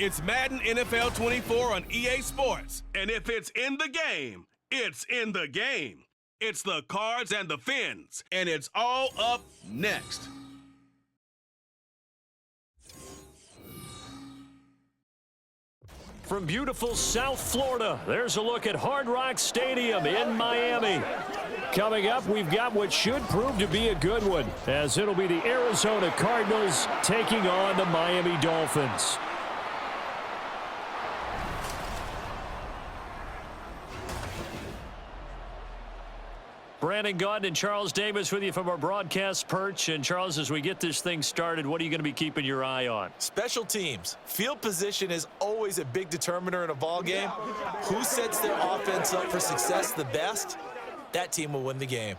It's Madden NFL 24 on EA Sports. And if it's in the game, it's in the game. It's the cards and the fins. And it's all up next. From beautiful South Florida, there's a look at Hard Rock Stadium in Miami. Coming up, we've got what should prove to be a good one, as it'll be the Arizona Cardinals taking on the Miami Dolphins. Brandon Gaunt and Charles Davis with you from our broadcast perch. And Charles, as we get this thing started, what are you going to be keeping your eye on? Special teams. Field position is always a big determiner in a ball game. Who sets their offense up for success the best, that team will win the game.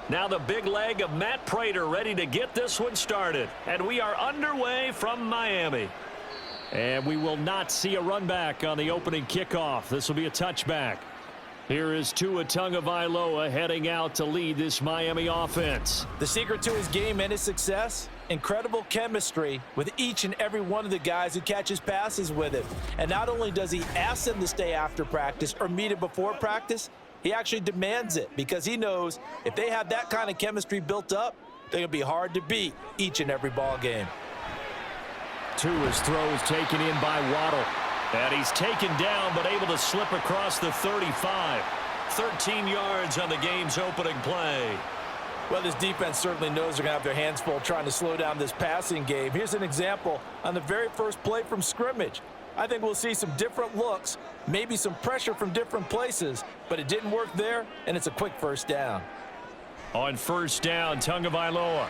Now the big leg of Matt Prater ready to get this one started. And we are underway from Miami. And we will not see a run back on the opening kickoff. This will be a touchback. Here is Tua Tagovailoa heading out to lead this Miami offense. The secret to his game and his success, incredible chemistry with each and every one of the guys who catches passes with him. And not only does he ask them to stay after practice or meet him before practice, he actually demands it because he knows if they have that kind of chemistry built up, they're going to be hard to beat each and every ball game. Tua's throw is taken in by Waddle. And he's taken down but able to slip across the 35. 13 yards on the game's opening play. Well, this defense certainly knows they're going to have their hands full trying to slow down this passing game. Here's an example on the very first play from scrimmage. I think we'll see some different looks, maybe some pressure from different places, but it didn't work there, and it's a quick first down. On first down, Tagovailoa.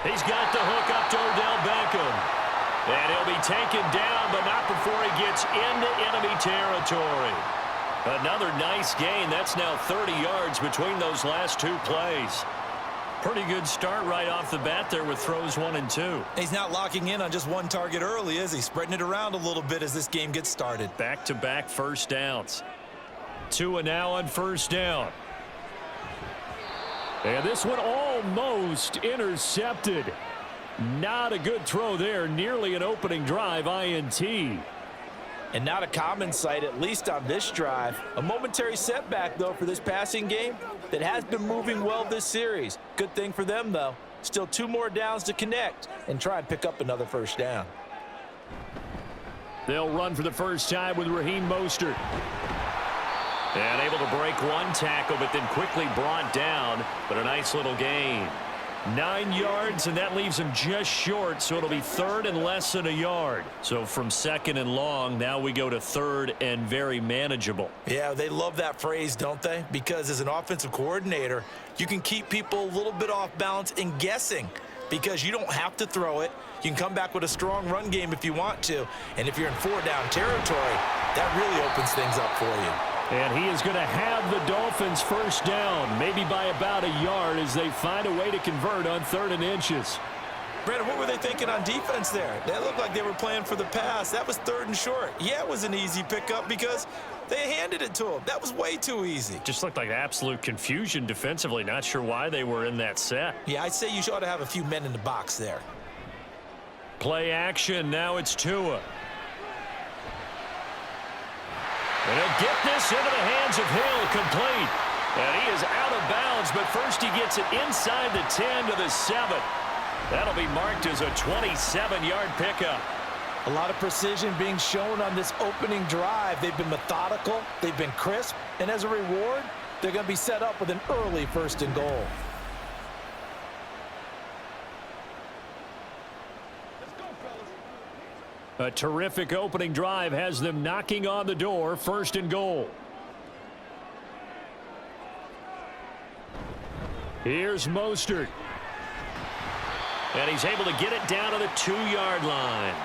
He's got the hook up to Odell Beckham. And he'll be taken down, but not before he gets into enemy territory. Another nice gain. That's now 30 yards between those last two plays. Pretty good start right off the bat there with throws 1 and 2. He's not locking in on just one target early, is he? Spreading it around a little bit as this game gets started. Back-to-back first downs. Tua now on first down. And this one almost intercepted. Not a good throw there. Nearly an opening drive INT. And not a common sight, at least on this drive. A momentary setback, though, for this passing game that has been moving well this series. Good thing for them, though. Still 2 more downs to connect and try and pick up another first down. They'll run for the first time with Raheem Mostert. And able to break one tackle, but then quickly brought down. But a nice little gain. 9 yards, and that leaves him just short, so it'll be third and less than a yard. So from second and long, now we go to third and very manageable. Yeah, they love that phrase, don't they? Because as an offensive coordinator, you can keep people a little bit off balance and guessing because you don't have to throw it. You can come back with a strong run game if you want to. And if you're in 4-down territory, that really opens things up for you. And he is going to have the Dolphins first down, maybe by about a yard as they find a way to convert on 3rd and inches. Brandon, what were they thinking on defense there? They looked like they were playing for the pass. That was 3rd and short. Yeah, it was an easy pickup because they handed it to him. That was way too easy. Just looked like absolute confusion defensively. Not sure why they were in that set. Yeah, I'd say you ought to have a few men in the box there. Play action. Now it's Tua. And he'll get this into the hands of Hill, complete. And he is out of bounds, but first he gets it inside the 10 to the 7. That'll be marked as a 27-yard pickup. A lot of precision being shown on this opening drive. They've been methodical, they've been crisp, and as a reward, they're going to be set up with an early 1st and goal. A terrific opening drive has them knocking on the door, 1st and goal. Here's Mostert. And he's able to get it down to the 2-yard line.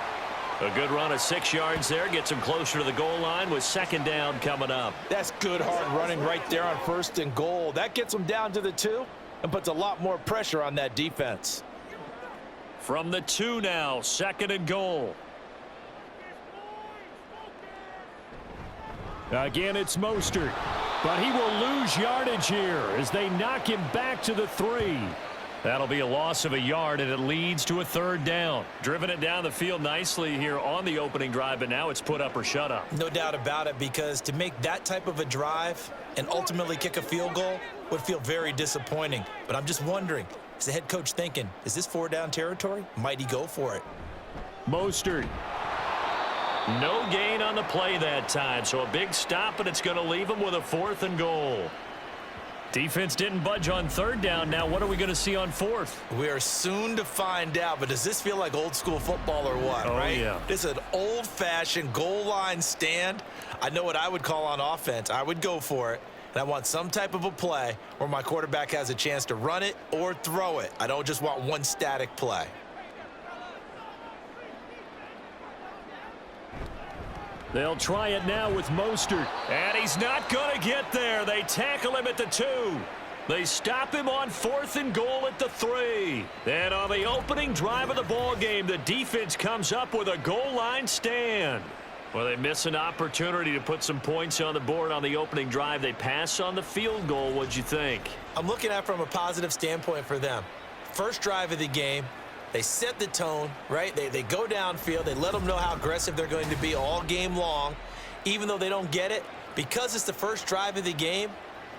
A good run of 6 yards there. Gets him closer to the goal line with 2nd down coming up. That's good hard running right there on 1st and goal. That gets him down to the 2 and puts a lot more pressure on that defense. From the 2 now, 2nd and goal. Again, it's Mostert. But he will lose yardage here as they knock him back to the 3. That'll be a loss of a yard, and it leads to a 3rd down. Driven it down the field nicely here on the opening drive, but now it's put up or shut up. No doubt about it, because to make that type of a drive and ultimately kick a field goal would feel very disappointing. But I'm just wondering, is the head coach thinking, is this 4-down territory? Might he go for it? Mostert. No gain on the play that time, so a big stop, and it's going to leave him with a 4th and goal. Defense didn't budge on 3rd down. Now what are we going to see on 4th? We are soon to find out, but does this feel like old school football or what, right? Yeah. This is an old-fashioned goal line stand. I know what I would call on offense. I would go for it, and I want some type of a play where my quarterback has a chance to run it or throw it. I don't just want one static play. They'll try it now with Mostert. And he's not going to get there. They tackle him at the 2. They stop him on 4th and goal at the 3. And on the opening drive of the ball game, the defense comes up with a goal line stand. Well, they miss an opportunity to put some points on the board on the opening drive. They pass on the field goal. What'd you think? I'm looking at it from a positive standpoint for them. First drive of the game. They set the tone, right? They go downfield. They let them know how aggressive they're going to be all game long. Even though they don't get it, because it's the first drive of the game,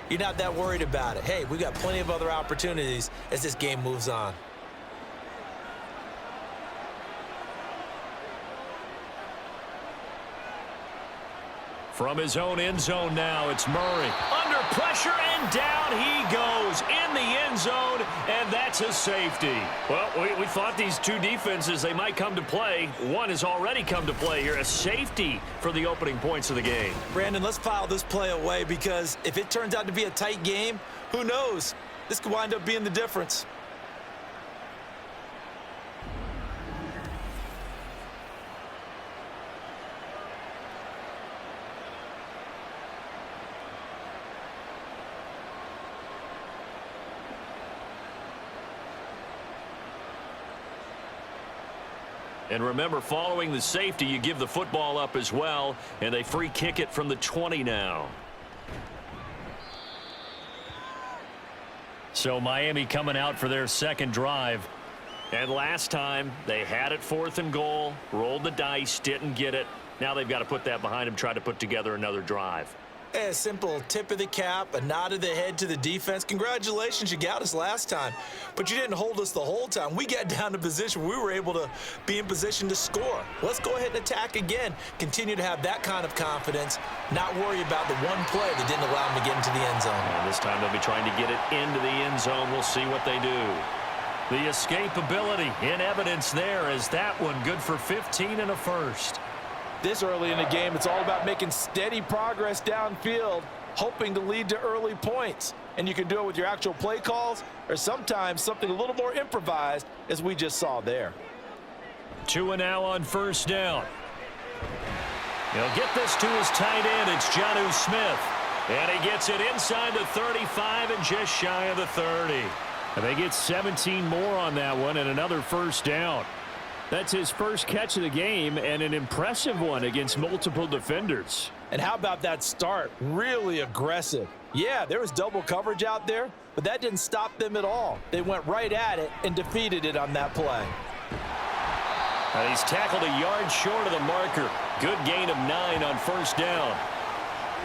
you're not that worried about it. Hey, we got plenty of other opportunities as this game moves on. From his own end zone now, it's Murray. Under pressure, and down he goes in the end zone, and that's a safety. Well, we thought these two defenses, they might come to play. One has already come to play here, a safety for the opening points of the game. Brandon, let's file this play away, because if it turns out to be a tight game, who knows? This could wind up being the difference. And remember, following the safety, you give the football up as well, and they free kick it from the 20 now. So Miami coming out for their second drive. And last time, they had it 4th and goal, rolled the dice, didn't get it. Now they've got to put that behind them, try to put together another drive. A simple tip of the cap, a nod of the head to the defense. Congratulations, you got us last time. But you didn't hold us the whole time. We got down to position. We were able to be in position to score. Let's go ahead and attack again. Continue to have that kind of confidence. Not worry about the one play that didn't allow them to get into the end zone. And this time they'll be trying to get it into the end zone. We'll see what they do. The escapability in evidence there as that one good for 15 and a first. This early in the game, it's all about making steady progress downfield, hoping to lead to early points. And you can do it with your actual play calls or sometimes something a little more improvised, as we just saw there. 2 now on first down. He'll get this to his tight end. It's Jonnu Smith. And he gets it inside the 35 and just shy of the 30. And they get 17 more on that one and another first down. That's his first catch of the game and an impressive one against multiple defenders. And how about that start? Really aggressive. Yeah, there was double coverage out there, but that didn't stop them at all. They went right at it and defeated it on that play. And he's tackled a yard short of the marker. Good gain of 9 on first down.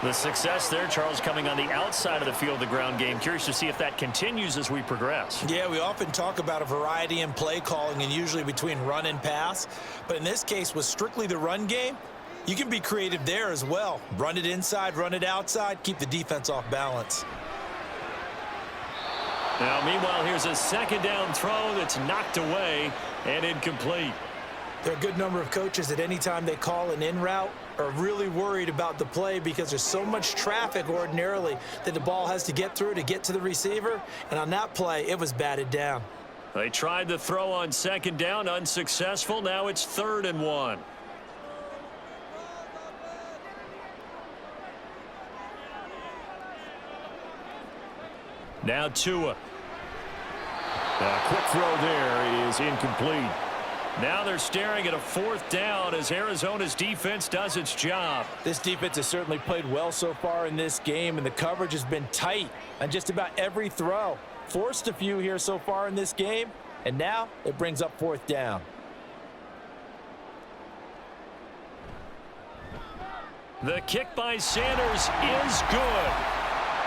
The success there, Charles, coming on the outside of the field, the ground game. Curious to see if that continues as we progress. Yeah, we often talk about a variety in play calling and usually between run and pass. But in this case, with strictly the run game, you can be creative there as well. Run it inside, run it outside, keep the defense off balance. Now, meanwhile, here's a second down throw that's knocked away and incomplete. There are a good number of coaches that anytime they call an in route are really worried about the play because there's so much traffic ordinarily that the ball has to get through to get to the receiver. And on that play, it was batted down. They tried the throw on second down, unsuccessful. Now it's 3rd and 1. Now Tua. A quick throw there is incomplete. Now they're staring at a 4th down as Arizona's defense does its job. This defense has certainly played well so far in this game, and the coverage has been tight on just about every throw. Forced a few here so far in this game, and now it brings up 4th down. The kick by Sanders is good.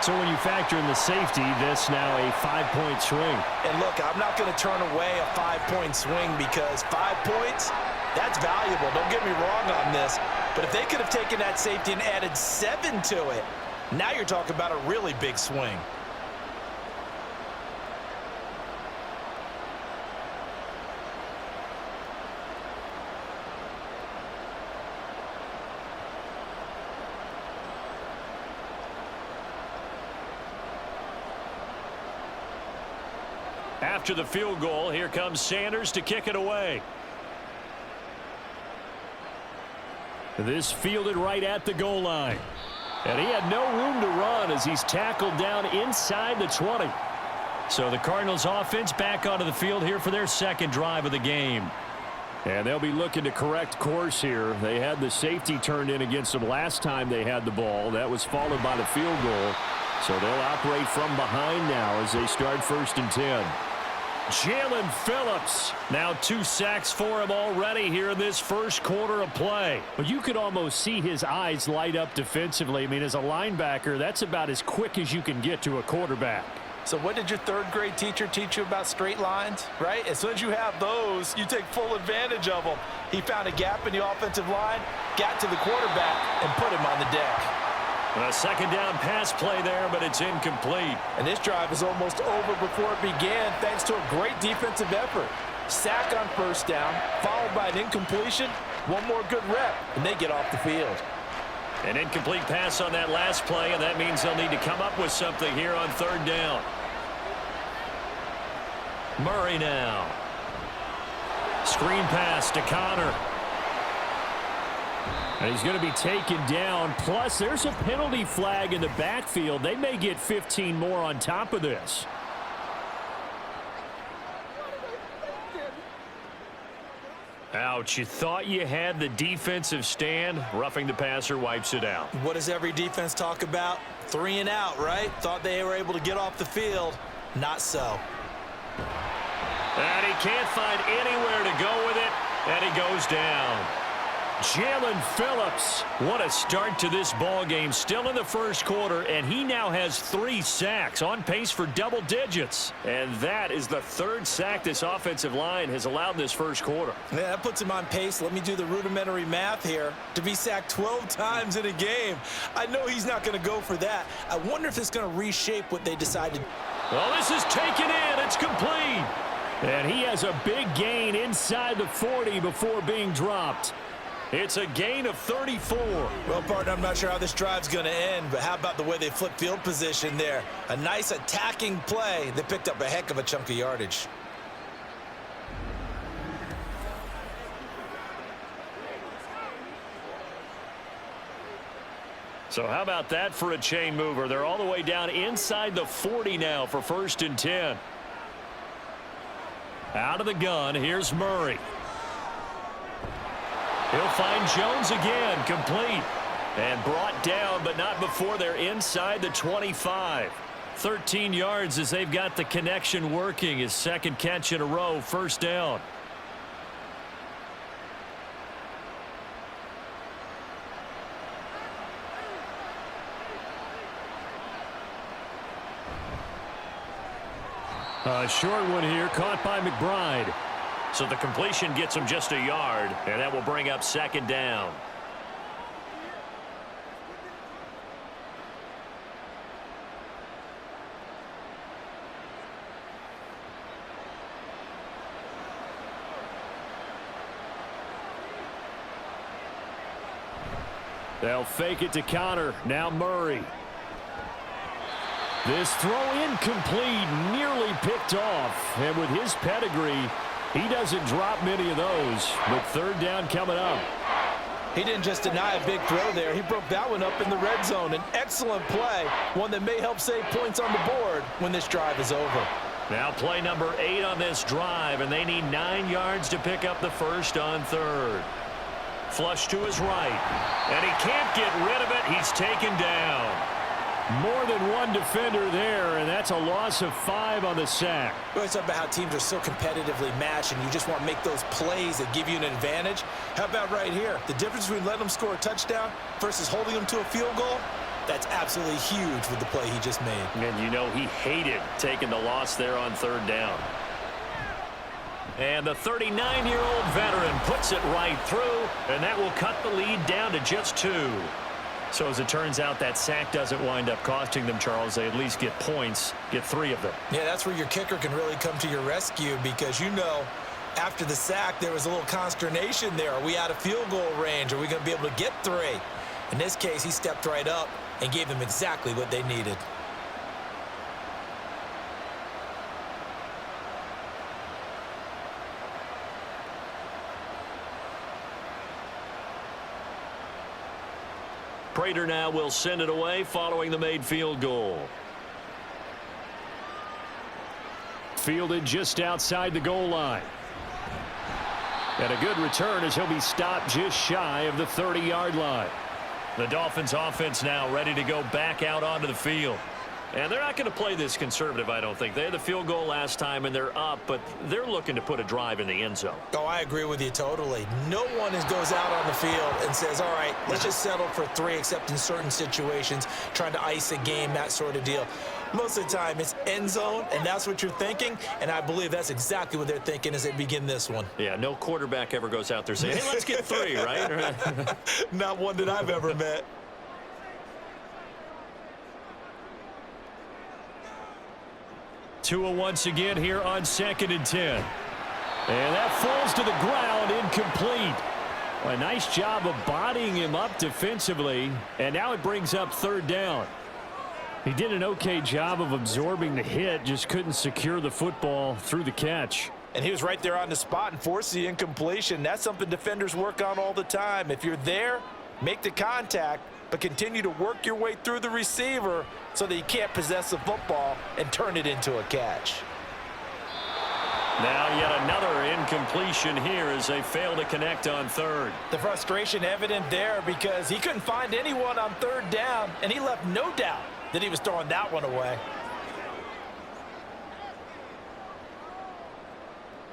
So when you factor in the safety, this now a 5-point swing. And look, I'm not going to turn away a 5-point swing because 5 points, that's valuable. Don't get me wrong on this. But if they could have taken that safety and added 7 to it, now you're talking about a really big swing. After the field goal, here comes Sanders to kick it away. This fielded right at the goal line. And he had no room to run as he's tackled down inside the 20. So the Cardinals offense back onto the field here for their 2nd drive of the game. And they'll be looking to correct course here. They had the safety turned in against them last time they had the ball. That was followed by the field goal. So they'll operate from behind now as they start 1st and 10. Jalen Phillips, now 2 sacks for him already here in this 1st quarter of play. But you could almost see his eyes light up defensively. I mean, as a linebacker, that's about as quick as you can get to a quarterback. So what did your 3rd grade teacher teach you about straight lines, right? As soon as you have those, you take full advantage of them. He found a gap in the offensive line, got to the quarterback, and put him on the deck. A 2nd down pass play there, but it's incomplete. And this drive is almost over before it began thanks to a great defensive effort. Sack on 1st down, followed by an incompletion, one more good rep, and they get off the field. An incomplete pass on that last play, and that means they'll need to come up with something here on 3rd down. Murray now. Screen pass to Connor. And he's going to be taken down. Plus, there's a penalty flag in the backfield. They may get 15 more on top of this. Ouch, you thought you had the defensive stand. Roughing the passer wipes it out. What does every defense talk about? 3 and out, right? Thought they were able to get off the field. Not so. And he can't find anywhere to go with it, and he goes down. Jalen Phillips, what a start to this ball game. Still in the 1st quarter, and he now has 3 sacks, on pace for double digits. And that is the 3rd sack this offensive line has allowed this 1st quarter. Yeah, that puts him on pace. Let me do the rudimentary math here. To be sacked 12 times in a game, I know he's not going to go for that. I wonder if it's going to reshape what they decided. Well, this is taken in. It's complete. And he has a big gain inside the 40 before being dropped. It's a gain of 34. Well, partner, I'm not sure how this drive's going to end, but how about the way they flipped field position there? A nice attacking play that picked up a heck of a chunk of yardage. So how about that for a chain mover? They're all the way down inside the 40 now for 1st and 10. Out of the gun, here's Murray. He'll find Jones again, complete. And brought down, but not before they're inside the 25. 13 yards as they've got the connection working. His 2nd catch in a row, 1st down. A short one here, caught by McBride. So the completion gets him just a yard, and that will bring up 2nd down. They'll fake it to counter. Now Murray. This throw incomplete, nearly picked off. And with his pedigree, he doesn't drop many of those. With third down coming up. He didn't just deny a big throw there. He broke that one up in the red zone. An excellent play, one that may help save points on the board when this drive is over. Now play number 8 on this drive, and they need 9 yards to pick up the first on third. Flush to his right, and he can't get rid of it. He's taken down. More than one defender there, and that's a loss of 5 on the sack. We always talk about how teams are so competitively matched, and you just want to make those plays that give you an advantage. How about right here? The difference between letting them score a touchdown versus holding them to a field goal, that's absolutely huge with the play he just made. And you know he hated taking the loss there on third down. And the 39-year-old veteran puts it right through, and that will cut the lead down to just 2. So as it turns out, that sack doesn't wind up costing them, Charles. They at least get points, get 3 of them. Yeah, that's where your kicker can really come to your rescue because, you know, after the sack, there was a little consternation there. Are we out of field goal range? Are we going to be able to get 3? In this case, he stepped right up and gave them exactly what they needed. Prater now will send it away following the made field goal. Fielded just outside the goal line. And a good return as he'll be stopped just shy of the 30-yard line. The Dolphins offense now ready to go back out onto the field. And they're not going to play this conservative, I don't think. They had the field goal last time, and they're up, but they're looking to put a drive in the end zone. Oh, I agree with you totally. No one goes out on the field and says, all right, let's just settle for 3, except in certain situations, trying to ice a game, that sort of deal. Most of the time, it's end zone, and that's what you're thinking, and I believe that's exactly what they're thinking as they begin this one. Yeah, no quarterback ever goes out there saying, hey, let's get 3, right? Not one that I've ever met. Tua once again here on 2nd and 10. And that falls to the ground, incomplete. A nice job of bodying him up defensively, and now it brings up third down. He did an okay job of absorbing the hit, just couldn't secure the football through the catch. And he was right there on the spot and forced the incompletion. That's something defenders work on all the time. If you're there, make the contact, but continue to work your way through the receiver so that you can't possess the football and turn it into a catch. Now yet another incompletion here as they fail to connect on third. The frustration evident there because he couldn't find anyone on third down, and he left no doubt that he was throwing that one away.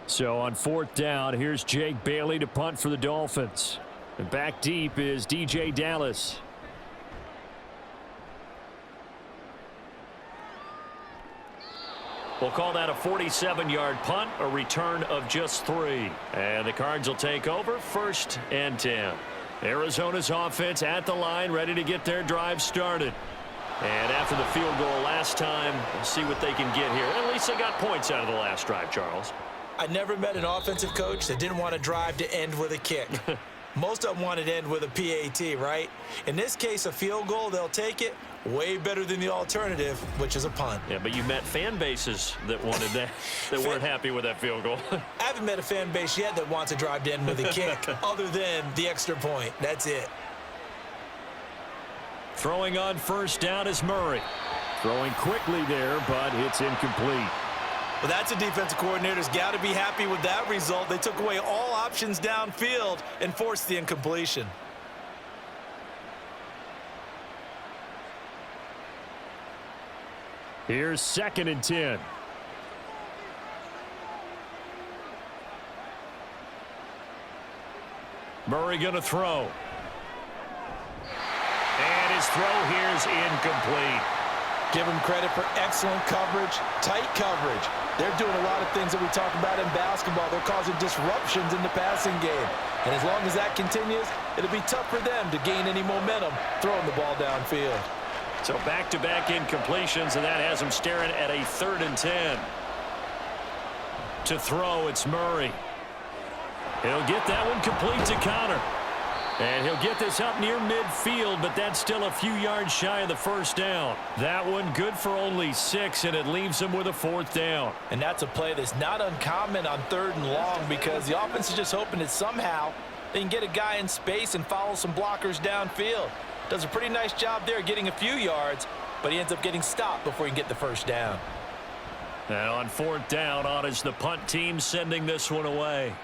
So on 4th down, here's Jake Bailey to punt for the Dolphins. And back deep is DJ Dallas. We'll call that a 47-yard punt, a return of just 3. And the Cards will take over 1st and 10. Arizona's offense at the line, ready to get their drive started. And after the field goal last time, we'll see what they can get here. At least they got points out of the last drive, Charles. I never met an offensive coach that didn't want a drive to end with a kick. Most of them wanted to end with a PAT, right? In this case, a field goal, they'll take it. Way better than the alternative, which is a punt. Yeah, but you met fan bases that wanted that, that weren't happy with that field goal. I haven't met a fan base yet that wants a drive to end with a kick other than the extra point. That's it. Throwing on 1st down is Murray. Throwing quickly there, but it's incomplete. Well, that's a defensive coordinator's got to be happy with that result. They took away all options downfield and forced the incompletion. Here's 2nd and 10. Murray going to throw. And his throw here is incomplete. Give them credit for excellent coverage, tight coverage. They're doing a lot of things that we talk about in basketball. They're causing disruptions in the passing game. And as long as that continues, it'll be tough for them to gain any momentum throwing the ball downfield. So back-to-back incompletions, and that has him staring at a 3rd and 10. To throw, it's Murray. He'll get that one complete to Connor. And he'll get this up near midfield, but that's still a few yards shy of the first down. That one good for only 6, and it leaves him with a 4th down. And that's a play that's not uncommon on 3rd and long because the offense is just hoping that somehow they can get a guy in space and follow some blockers downfield. Does a pretty nice job there getting a few yards, but he ends up getting stopped before he can get the first down. Now on 4th down, on is the punt team sending this one away.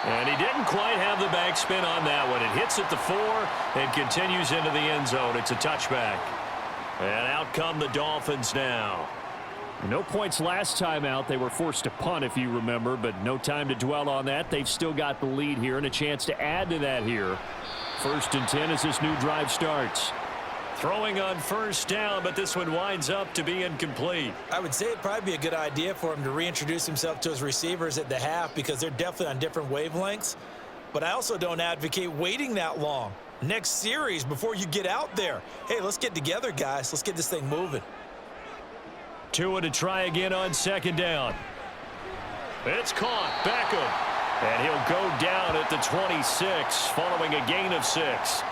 And he didn't quite have the backspin on that one. It hits at the 4 and continues into the end zone. It's a touchback. And out come the Dolphins now. No points last time out. They were forced to punt, if you remember, but no time to dwell on that. They've still got the lead here and a chance to add to that here. 1st and 10 as this new drive starts. Throwing on 1st down, but this one winds up to be incomplete. I would say it'd probably be a good idea for him to reintroduce himself to his receivers at the half because they're definitely on different wavelengths. But I also don't advocate waiting that long. Next series before you get out there. Hey, let's get together, guys. Let's get this thing moving. Tua to try again on 2nd down. It's caught. Beckham. And he'll go down at the 26 following a gain of 6.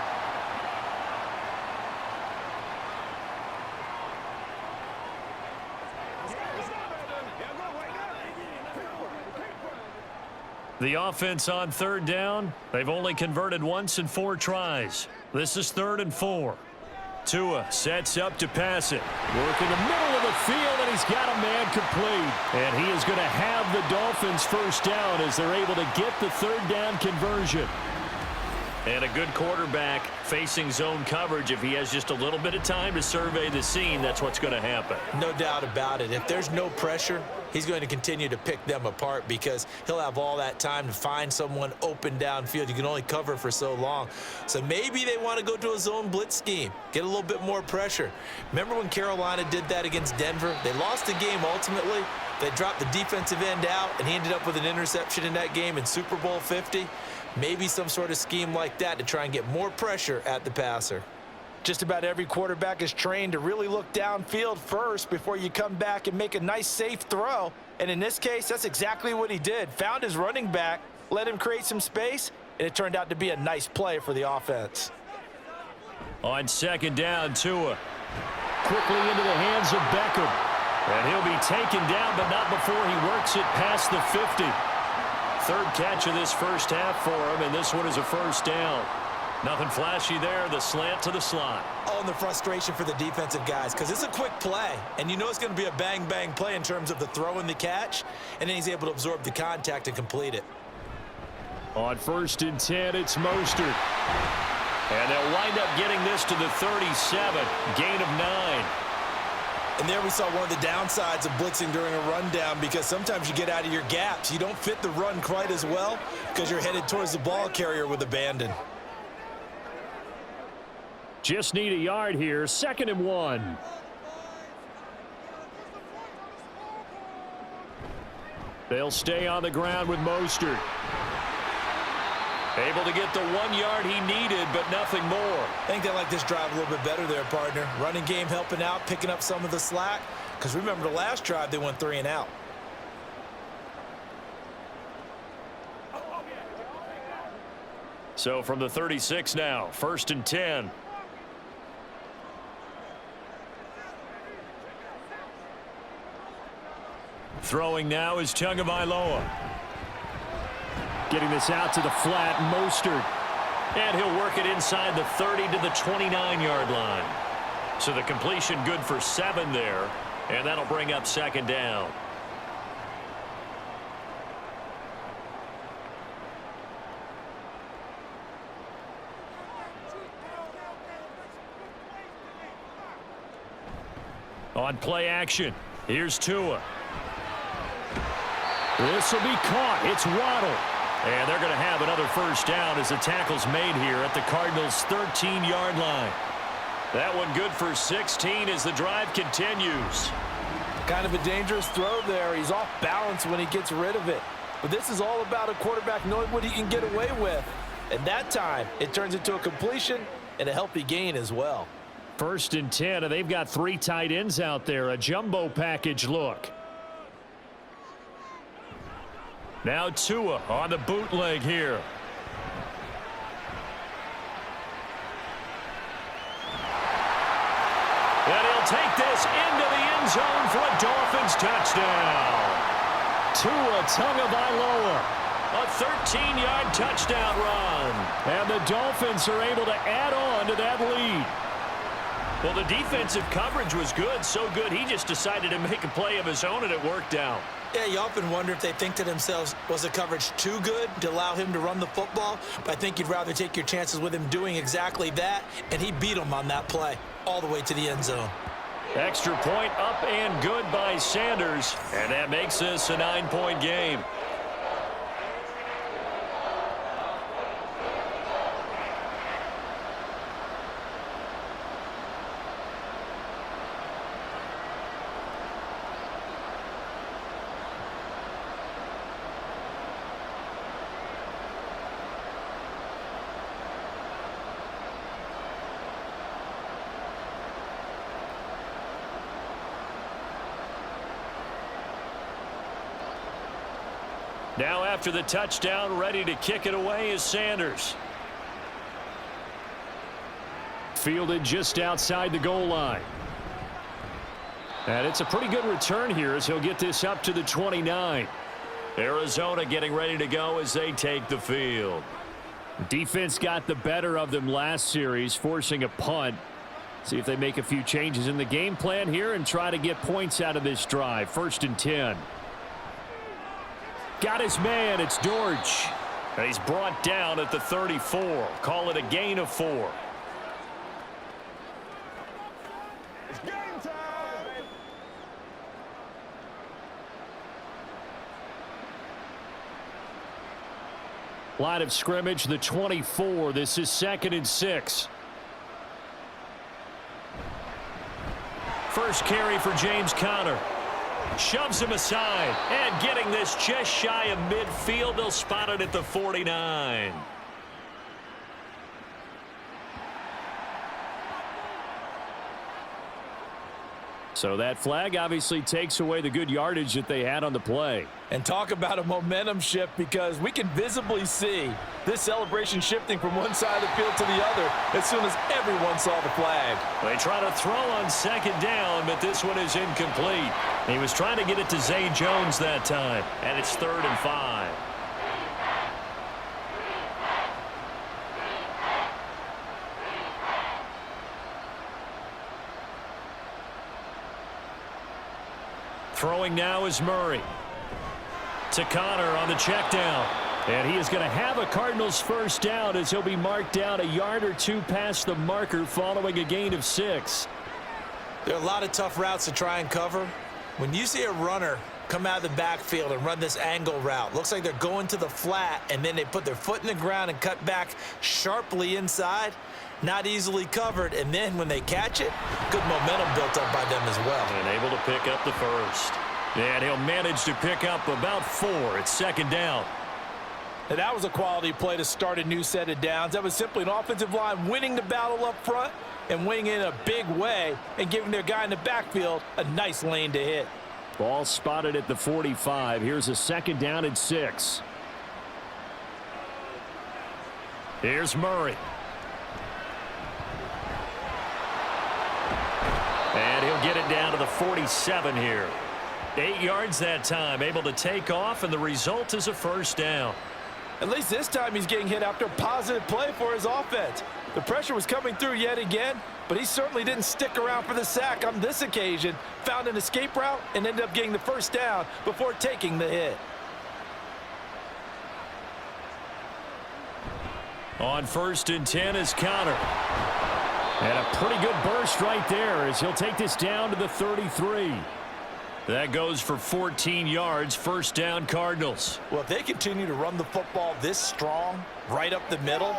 The offense on 3rd down, they've only converted once in 4 tries. This is 3rd and 4. Tua sets up to pass it. Working the middle of the field, and he's got a man complete. And he is going to have the Dolphins' first down as they're able to get the 3rd down conversion. And a good quarterback facing zone coverage. If he has just a little bit of time to survey the scene, that's what's going to happen. No doubt about it. If there's no pressure, he's going to continue to pick them apart because he'll have all that time to find someone open downfield. You can only cover for so long. So maybe they want to go to a zone blitz scheme, get a little bit more pressure. Remember when Carolina did that against Denver? They lost the game ultimately. They dropped the defensive end out, and he ended up with an interception in that game in Super Bowl 50. Maybe some sort of scheme like that to try and get more pressure at the passer. Just about every quarterback is trained to really look downfield first before you come back and make a nice, safe throw. And in this case, that's exactly what he did. Found his running back, let him create some space, and it turned out to be a nice play for the offense. On 2nd down, Tua quickly into the hands of Beckham. And he'll be taken down, but not before he works it past the 50. 3rd catch of this first half for him, and this one is a 1st down. Nothing flashy there, the slant to the slot. Oh, and the frustration for the defensive guys, because it's a quick play, and you know it's going to be a bang-bang play in terms of the throw and the catch, and then he's able to absorb the contact and complete it. On 1st and 10, it's Mostert. And they'll wind up getting this to the 37, gain of 9. And there we saw one of the downsides of blitzing during a rundown because sometimes you get out of your gaps. You don't fit the run quite as well because you're headed towards the ball carrier with abandon. Just need a yard here. 2nd and 1. They'll stay on the ground with Mostert. Able to get the 1 yard he needed, but nothing more. I think they like this drive a little bit better there, partner. Running game helping out, picking up some of the slack. Because remember the last drive, they went 3 and out. So from the 36 now, 1st and 10. Throwing now is Tagovailoa. Getting this out to the flat, Mostert. And he'll work it inside the 30 to the 29-yard line. So the completion good for 7 there, and that'll bring up 2nd down. On play action, here's Tua. This will be caught. It's Waddle. And they're going to have another 1st down as the tackle's made here at the Cardinals' 13-yard line. That one good for 16 as the drive continues. Kind of a dangerous throw there. He's off balance when he gets rid of it. But this is all about a quarterback knowing what he can get away with. And that time, it turns into a completion and a healthy gain as well. 1st and 10, and they've got 3 tight ends out there. A jumbo package look. Now Tua on the bootleg here. this into the end zone for a Dolphins touchdown. Tua Tagovailoa. A 13-yard touchdown run. And the Dolphins are able to add on to that lead. Well, the defensive coverage was good, so good he just decided to make a play of his own, and it worked out. Yeah, you often wonder if they think to themselves, was the coverage too good to allow him to run the football? But I think you'd rather take your chances with him doing exactly that, and he beat him on that play all the way to the end zone. Extra point up and good by Sanders, and that makes this a 9-point game. Now after the touchdown, ready to kick it away is Sanders. Fielded just outside the goal line. And it's a pretty good return here as he'll get this up to the 29. Arizona getting ready to go as they take the field. Defense got the better of them last series, forcing a punt. See if they make a few changes in the game plan here and try to get points out of this drive. 1st and 10. Got his man. It's Dortch. And he's brought down at the 34. Call it a gain of 4. It's game time. Line of scrimmage, the 24. This is 2nd and 6. First carry for James Conner. Shoves him aside, and getting this just shy of midfield. They'll spot it at the 49. So that flag obviously takes away the good yardage that they had on the play. And talk about a momentum shift, because we can visibly see this celebration shifting from one side of the field to the other as soon as everyone saw the flag. They try to throw on 2nd down, but this one is incomplete. He was trying to get it to Zay Jones that time, and it's 3rd and 5. Throwing now is Murray. To Conner on the check down. And he is going to have a Cardinals first down as he'll be marked down a yard or two past the marker following a gain of 6. There are a lot of tough routes to try and cover. When you see a runner come out of the backfield and run this angle route, looks like they're going to the flat, and then they put their foot in the ground and cut back sharply inside. Not easily covered, and then when they catch it, good momentum built up by them as well. And able to pick up the first. And he'll manage to pick up about 4. It's 2nd down. Now, that was a quality play to start a new set of downs. That was simply an offensive line winning the battle up front and winning in a big way and giving their guy in the backfield a nice lane to hit. Ball spotted at the 45. Here's a 2nd down and 6. Here's Murray. And he'll get it down to the 47 here. 8 yards that time, able to take off, and the result is a first down. At least this time he's getting hit after a positive play for his offense. The pressure was coming through yet again, but he certainly didn't stick around for the sack on this occasion. Found an escape route and ended up getting the first down before taking the hit. On 1st and 10 is Conner. And a pretty good burst right there as he'll take this down to the 33. That goes for 14 yards. First down, Cardinals. Well, if they continue to run the football this strong, right up the middle,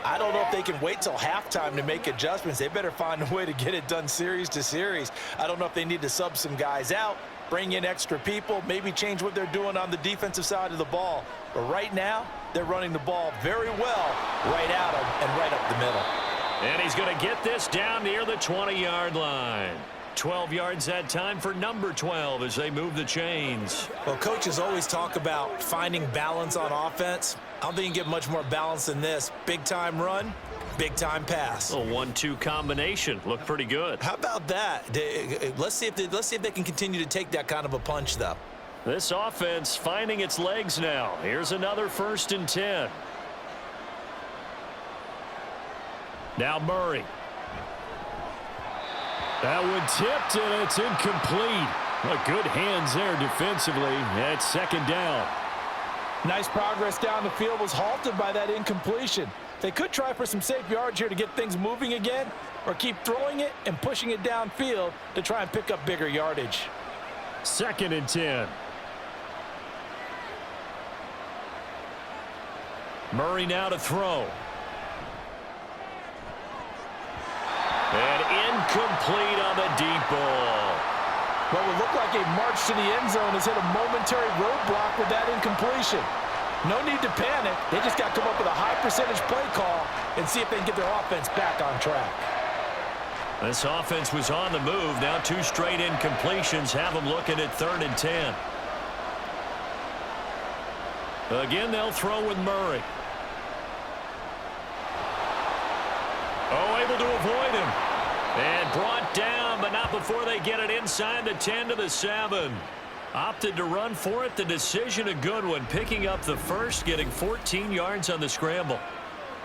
I don't know if they can wait till halftime to make adjustments. They better find a way to get it done series to series. I don't know if they need to sub some guys out, bring in extra people, maybe change what they're doing on the defensive side of the ball. But right now, they're running the ball very well right at them and right up the middle. And he's going to get this down near the 20-yard line. 12 yards that time for number 12 as they move the chains. Well, coaches always talk about finding balance on offense. I don't think you can get much more balance than this. Big-time run, Big-time pass. A 1-2 combination. Looked pretty good. How about that? Let's see if they can continue to take that kind of a punch, though. This offense finding its legs now. Here's another 1st and 10. Now Murray. That one tipped, and it's incomplete. Well, good hands there defensively. That's 2nd down. Nice progress down the field was halted by that incompletion. They could try for some safe yards here to get things moving again, or keep throwing it and pushing it downfield to try and pick up bigger yardage. 2nd and 10. Murray now to throw. And incomplete on the deep ball. What would look like a march to the end zone has hit a momentary roadblock with that incompletion. No need to panic. They just got to come up with a high percentage play call and see if they can get their offense back on track. This offense was on the move. Now 2 straight incompletions have them looking at 3rd and 10. Again, they'll throw with Murray. Oh, able to avoid him. And brought down, but not before they get it inside the 10 to the 7. Opted to run for it. The decision a good one. Picking up the first, getting 14 yards on the scramble.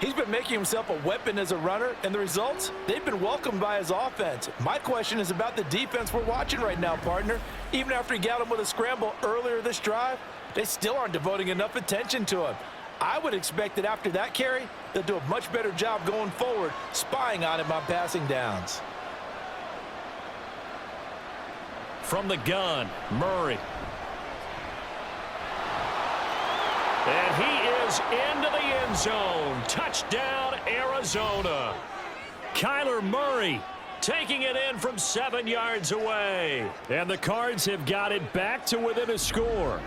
He's been making himself a weapon as a runner, and the results, they've been welcomed by his offense. My question is about the defense we're watching right now, partner. Even after he got him with a scramble earlier this drive, they still aren't devoting enough attention to him. I would expect that after that carry, they'll do a much better job going forward, spying on him on passing downs. From the gun, Murray. And he is into the end zone. Touchdown, Arizona. Kyler Murray taking it in from 7 yards away. And the Cards have got it back to within a score.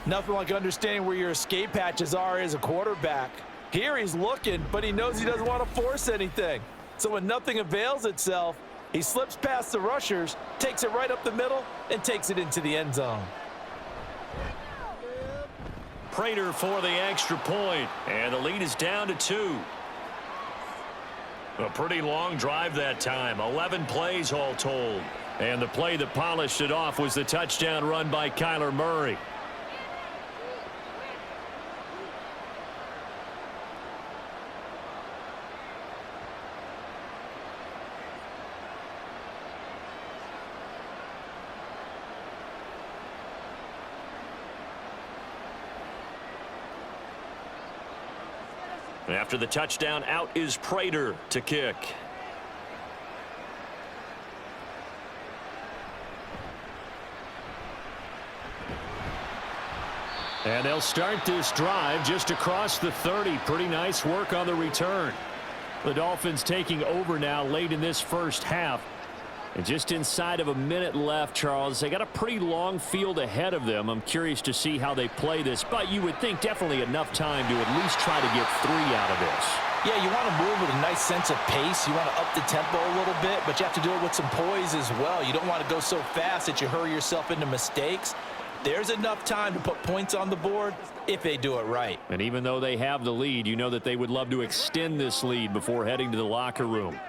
Nothing like understanding where your escape hatches are as a quarterback. Here he's looking, but he knows he doesn't want to force anything. So when nothing avails itself, he slips past the rushers, takes it right up the middle, and takes it into the end zone. Prater for the extra point, and the lead is down to 2. A pretty long drive that time, 11 plays all told. And the play that polished it off was the touchdown run by Kyler Murray. After the touchdown, out is Prater to kick. And they'll start this drive just across the 30. Pretty nice work on the return. The Dolphins taking over now late in this first half. And just inside of a minute left, Charles. They got a pretty long field ahead of them. I'm curious to see how they play this. But you would think definitely enough time to at least try to get 3 out of this. Yeah, you want to move with a nice sense of pace. You want to up the tempo a little bit, but you have to do it with some poise as well. You don't want to go so fast that you hurry yourself into mistakes. There's enough time to put points on the board if they do it right. And even though they have the lead, you know that they would love to extend this lead before heading to the locker room.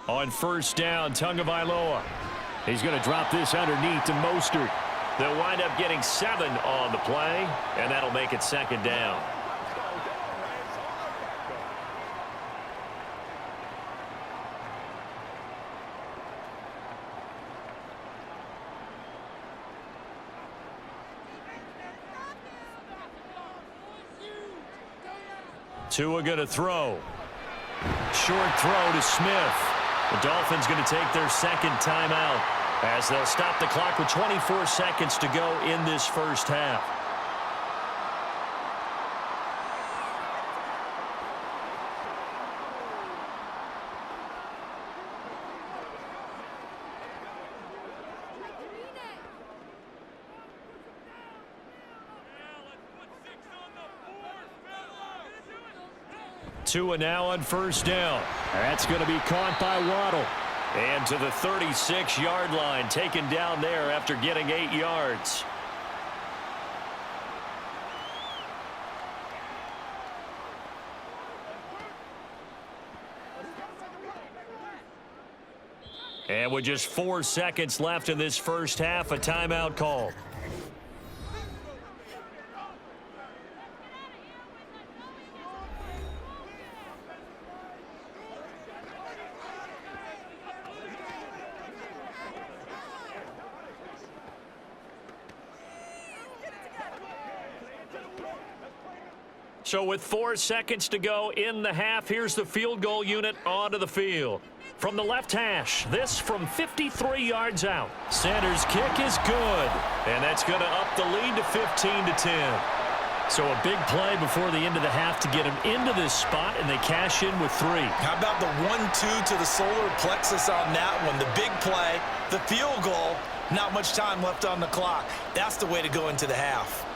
On first down, Tagovailoa. He's going to drop this underneath to Mostert. They'll wind up getting 7 on the play, and that'll make it 2nd down. Tua going to throw. Short throw to Smith. The Dolphins going to take their 2nd timeout as they'll stop the clock with 24 seconds to go in this first half. Tua now on first down. That's going to be caught by Waddle. And to the 36-yard line, taken down there after getting 8 yards. And with just 4 seconds left in this first half, a timeout call. So with 4 seconds to go in the half, here's the field goal unit onto the field. From the left hash, this from 53 yards out. Center's kick is good, and that's going to up the lead to 15-10. So a big play before the end of the half to get him into this spot, and they cash in with 3. How about the 1-2 to the solar plexus on that one? The big play, the field goal, not much time left on the clock. That's the way to go into the half.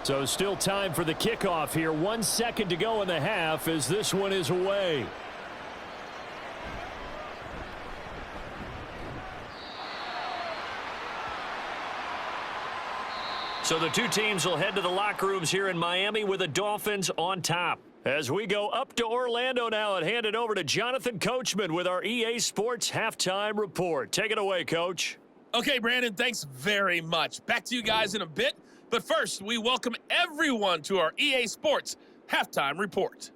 So still time for the kickoff here. 1 second to go in the half as this one is away. So the two teams will head to the locker rooms here in Miami with the Dolphins on top. As we go up to Orlando now and hand it over to Jonathan Coachman with our EA Sports Halftime Report. Take it away, Coach. Okay, Brandon, thanks very much. Back to you guys in a bit. But first, we welcome everyone to our EA Sports Halftime Report.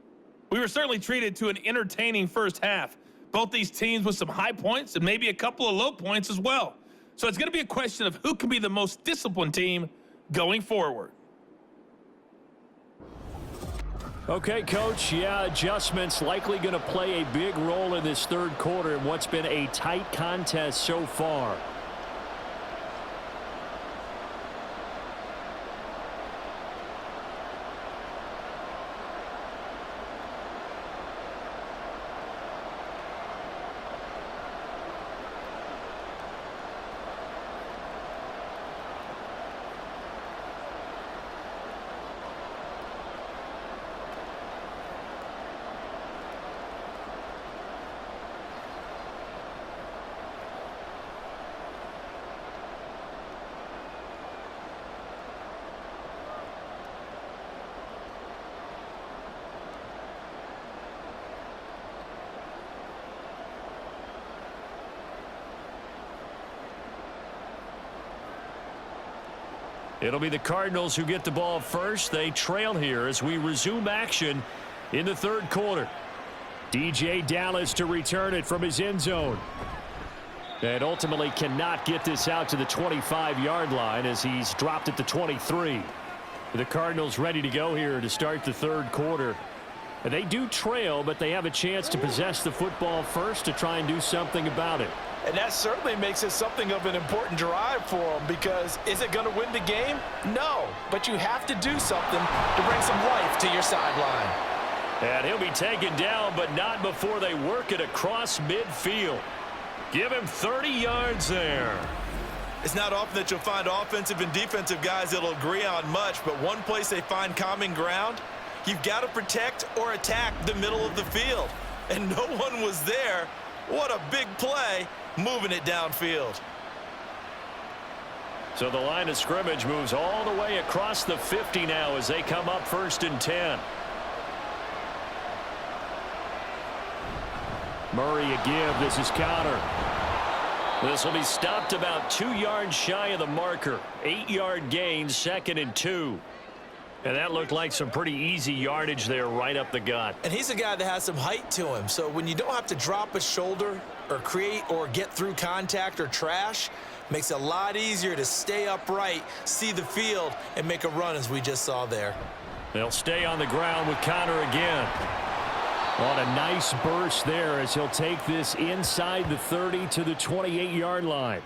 We were certainly treated to an entertaining first half. Both these teams with some high points and maybe a couple of low points as well. So it's going to be a question of who can be the most disciplined team going forward. Okay, Coach. Yeah, adjustments likely going to play a big role in this third quarter in what's been a tight contest so far. It'll be the Cardinals who get the ball first. They trail here as we resume action in the third quarter. DJ Dallas to return it from his end zone. And ultimately cannot get this out to the 25-yard line as he's dropped at the 23. The Cardinals ready to go here to start the third quarter. And they do trail, but they have a chance to possess the football first to try and do something about it. And that certainly makes it something of an important drive for them, because is it going to win the game? No, but you have to do something to bring some life to your sideline. And he'll be taken down, but not before they work it across midfield. Give him 30 yards there. It's not often that you'll find offensive and defensive guys that'll agree on much, but one place they find common ground, you've got to protect or attack the middle of the field. And no one was there. What a big play, moving it downfield. So the line of scrimmage moves all the way across the 50 now as they come up 1st and 10. Murray a give. This is counter. This will be stopped about 2 yards shy of the marker. 8-yard gain, 2nd and 2. And that looked like some pretty easy yardage there right up the gut. And he's a guy that has some height to him, so when you don't have to drop a shoulder or create or get through contact or trash, makes it a lot easier to stay upright, see the field, and make a run as we just saw there. They'll stay on the ground with Connor again. On a nice burst there as he'll take this inside the 30 to the 28-yard line.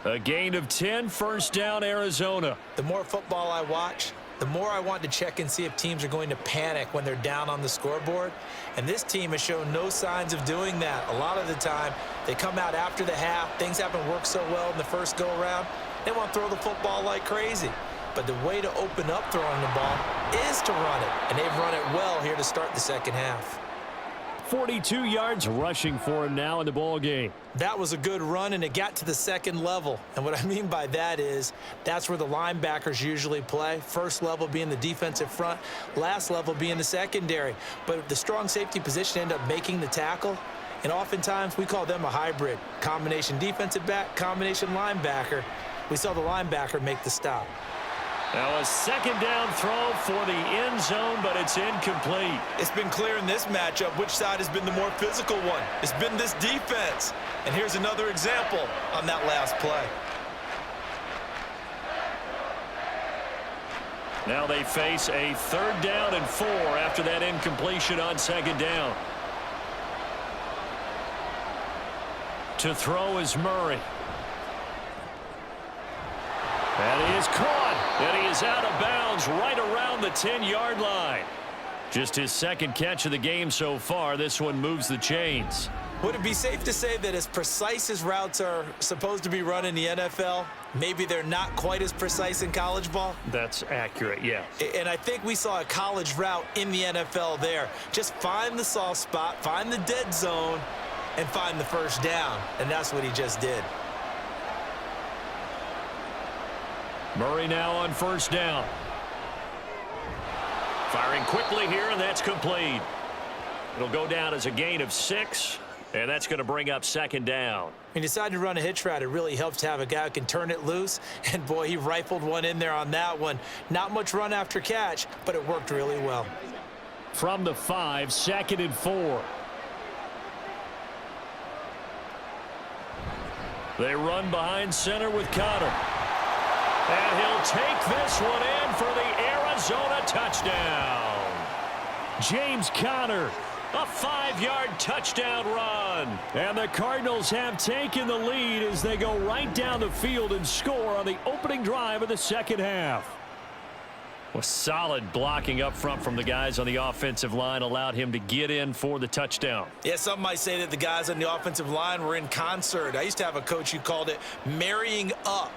A gain of 10, first down, Arizona. The more football I watch, the more I want to check and see if teams are going to panic when they're down on the scoreboard. And this team has shown no signs of doing that. A lot of the time, they come out after the half. Things haven't worked so well in the first go-around. They want to throw the football like crazy. But the way to open up throwing the ball is to run it. And they've run it well here to start the second half. 42 yards rushing for him now in the ball game. That was a good run, and it got to the second level. And what I mean by that is that's where the linebackers usually play. First level being the defensive front, last level being the secondary. But the strong safety position ended up making the tackle. And oftentimes we call them a hybrid. Combination defensive back, combination linebacker. We saw the linebacker make the stop. Now a second down throw for the end zone, but it's incomplete. It's been clear in this matchup which side has been the more physical one. It's been this defense. And here's another example on that last play. Now they face a 3rd down and 4 after that incompletion on second down. To throw is Murray. That is caught, and he is out of bounds right around the 10-yard line. Just his second catch of the game so far. This one moves the chains. Would it be safe to say that as precise as routes are supposed to be run in the NFL, maybe they're not quite as precise in college ball? That's accurate, yeah. And I think we saw a college route in the NFL there. Just find the soft spot, find the dead zone, and find the first down. And that's what he just did. Murray now on first down. Firing quickly here, and that's complete. It'll go down as a gain of 6, and that's going to bring up second down. He decided to run a hitch route. It really helps to have a guy who can turn it loose. And, boy, he rifled one in there on that one. Not much run after catch, but it worked really well. From the 5, 2nd and 4. They run behind center with Connor. And he'll take this one in for the Arizona touchdown. James Conner, a 5-yard touchdown run. And the Cardinals have taken the lead as they go right down the field and score on the opening drive of the second half. Well, solid blocking up front from the guys on the offensive line allowed him to get in for the touchdown. Yeah, some might say that the guys on the offensive line were in concert. I used to have a coach who called it marrying up,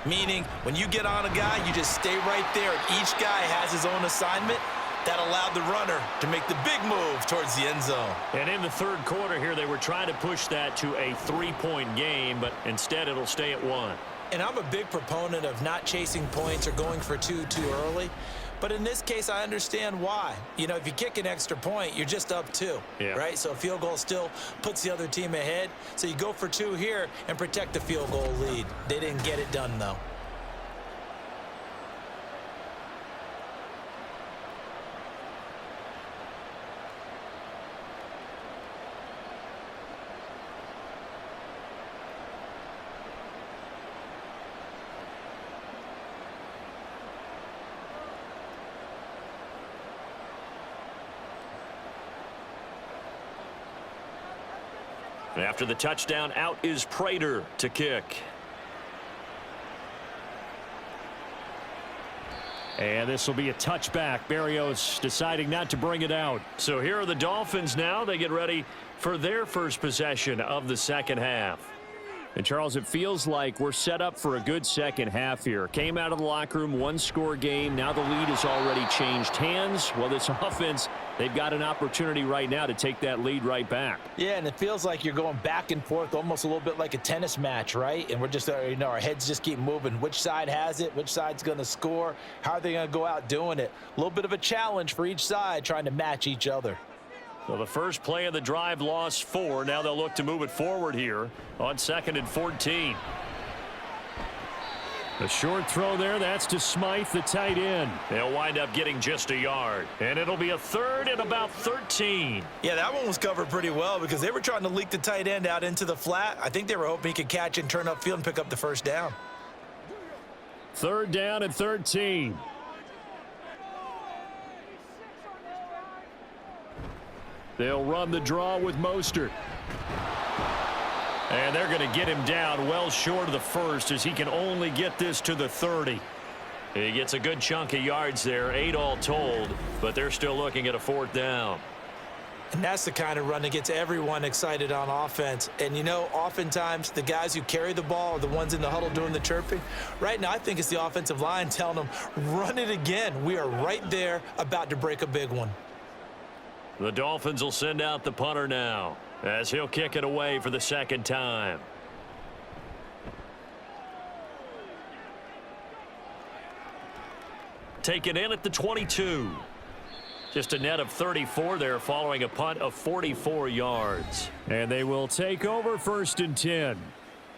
meaning when you get on a guy, you just stay right there. And each guy has his own assignment. That allowed the runner to make the big move towards the end zone. And in the third quarter here, they were trying to push that to a 3-point game, but instead it'll stay at 1. And I'm a big proponent of not chasing points or going for 2 too early. But in this case, I understand why. You know, if you kick an extra point, you're just up 2, right? So a field goal still puts the other team ahead. So you go for 2 here and protect the field goal lead. They didn't get it done, though. After the touchdown, out is Prater to kick. And this will be a touchback. Berrios deciding not to bring it out. So here are the Dolphins now. They get ready for their first possession of the second half. And, Charles, it feels like we're set up for a good second half here. Came out of the locker room, 1-score game. Now the lead has already changed hands. Well, this offense, they've got an opportunity right now to take that lead right back. Yeah, and it feels like you're going back and forth, almost a little bit like a tennis match, right? And we're just, you know, our heads just keep moving. Which side has it? Which side's going to score? How are they going to go out doing it? A little bit of a challenge for each side, trying to match each other. Well, the first play of the drive lost 4. Now they'll look to move it forward here on 2nd and 14. The short throw there, that's to Smythe, the tight end. They'll wind up getting just a yard. And it'll be a 3rd and about 13. Yeah, that one was covered pretty well because they were trying to leak the tight end out into the flat. I think they were hoping he could catch and turn upfield and pick up the first down. 3rd down and 13. They'll run the draw with Mostert. And they're going to get him down well short of the first as he can only get this to the 30. He gets a good chunk of yards there, 8 all told, but they're still looking at a 4th down. And that's the kind of run that gets everyone excited on offense. And, you know, oftentimes the guys who carry the ball are the ones in the huddle doing the chirping. Right now, I think it's the offensive line telling them, run it again. We are right there about to break a big one. The Dolphins will send out the punter now as he'll kick it away for the 2nd time. Taken in at the 22. Just a net of 34 there following a punt of 44 yards. And they will take over 1st and 10.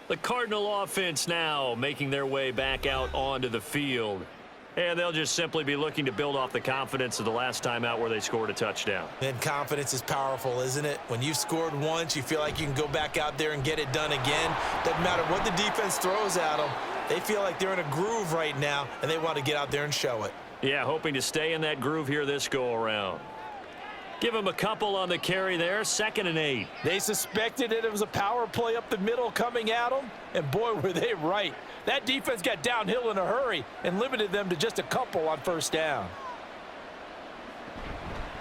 The Cardinal offense now making their way back out onto the field. And they'll just simply be looking to build off the confidence of the last time out where they scored a touchdown. And confidence is powerful, isn't it? When you've scored once, you feel like you can go back out there and get it done again. Doesn't matter what the defense throws at them. They feel like they're in a groove right now, and they want to get out there and show it. Yeah, hoping to stay in that groove here this go-around. Give him a couple on the carry there, 2nd and 8. They suspected it was a power play up the middle coming at them, and boy, were they right. That defense got downhill in a hurry and limited them to just a couple on 1st down.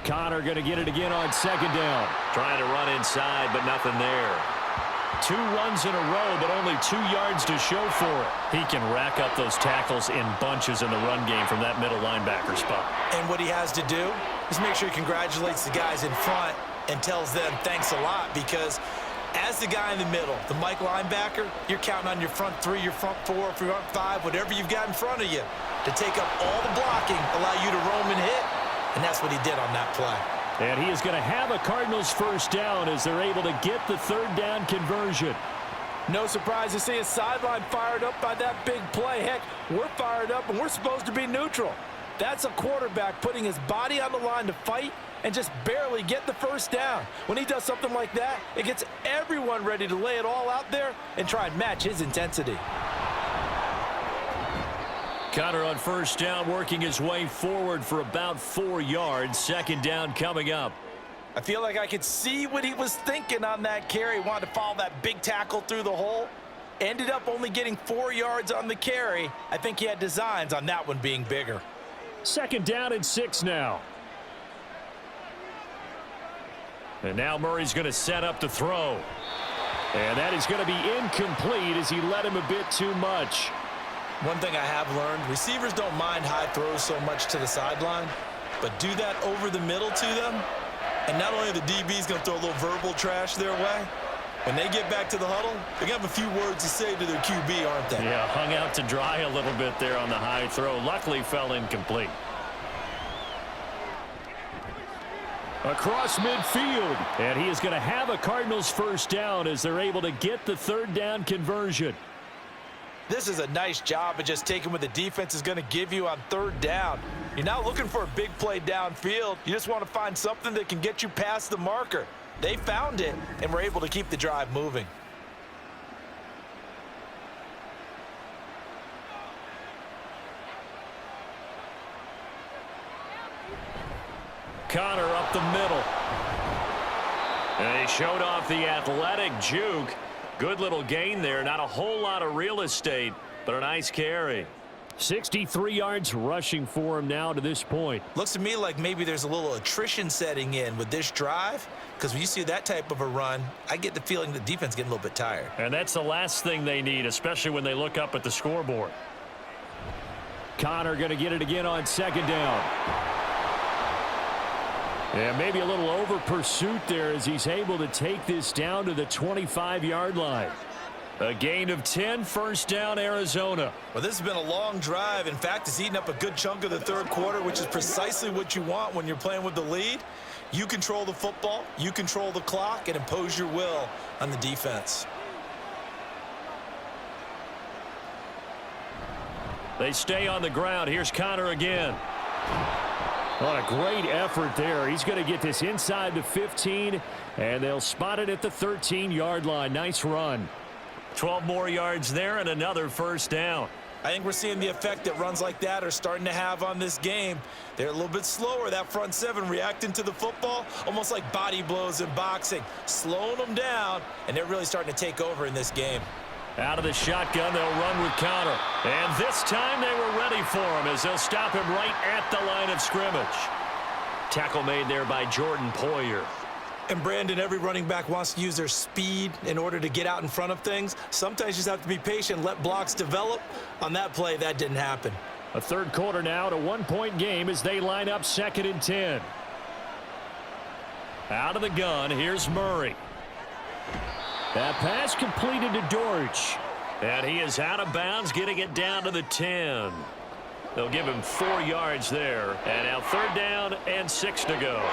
Connor going to get it again on 2nd down. Trying to run inside, but nothing there. 2 runs in a row, but only 2 yards to show for it. He can rack up those tackles in bunches in the run game from that middle linebacker spot. And what he has to do is make sure he congratulates the guys in front and tells them thanks a lot, because as the guy in the middle, the Mike linebacker, you're counting on your front 3, your front 4, front 5, whatever you've got in front of you to take up all the blocking, allow you to roam and hit, and that's what he did on that play. And he is going to have a Cardinals 1st down as they're able to get the 3rd down conversion. No surprise to see his sideline fired up by that big play. Heck, we're fired up, and we're supposed to be neutral. That's a quarterback putting his body on the line to fight and just barely get the 1st down. When he does something like that, it gets everyone ready to lay it all out there and try and match his intensity. Connor on 1st down, working his way forward for about 4 yards. 2nd down coming up. I feel like I could see what he was thinking on that carry. Wanted to follow that big tackle through the hole. Ended up only getting 4 yards on the carry. I think he had designs on that one being bigger. 2nd down and 6 now. And now Murray's going to set up the throw. And that is going to be incomplete as he led him a bit too much. One thing I have learned, receivers don't mind high throws so much to the sideline, but do that over the middle to them, and not only are the DBs going to throw a little verbal trash their way, when they get back to the huddle, they're going to have a few words to say to their QB, aren't they? Yeah, hung out to dry a little bit there on the high throw. Luckily fell incomplete. Across midfield, and he is going to have a Cardinals 1st down as they're able to get the 3rd down conversion. This is a nice job of just taking what the defense is going to give you on 3rd down. You're not looking for a big play downfield. You just want to find something that can get you past the marker. They found it and were able to keep the drive moving. Connor up the middle. And he showed off the athletic juke. Good little gain there. Not a whole lot of real estate, but a nice carry. 63 yards rushing for him now to this point. Looks to me like maybe there's a little attrition setting in with this drive, because when you see that type of a run, I get the feeling the defense getting a little bit tired. And that's the last thing they need, especially when they look up at the scoreboard. Connor going to get it again on 2nd down. And maybe a little over pursuit there as he's able to take this down to the 25-yard line. A gain of 10, 1st down, Arizona. Well, this has been a long drive. In fact, it's eaten up a good chunk of the 3rd quarter, which is precisely what you want when you're playing with the lead. You control the football, you control the clock, and impose your will on the defense. They stay on the ground. Here's Connor again. What a great effort there. He's going to get this inside the 15, and they'll spot it at the 13-yard line. Nice run. 12 more yards there and another 1st down. I think we're seeing the effect that runs like that are starting to have on this game. They're a little bit slower, that front seven, reacting to the football, almost like body blows in boxing, slowing them down, and they're really starting to take over in this game. Out of the shotgun, they'll run with counter. And this time they were ready for him as they'll stop him right at the line of scrimmage. Tackle made there by Jordan Poyer. And Brandon, every running back wants to use their speed in order to get out in front of things. Sometimes you just have to be patient, let blocks develop. On that play, that didn't happen. A third quarter now, a one-point game as they line up 2nd and 10. Out of the gun, here's Murray. That pass completed to Dortch. And he is out of bounds, getting it down to the 10. They'll give him 4 yards there. And now 3rd down and 6 to go.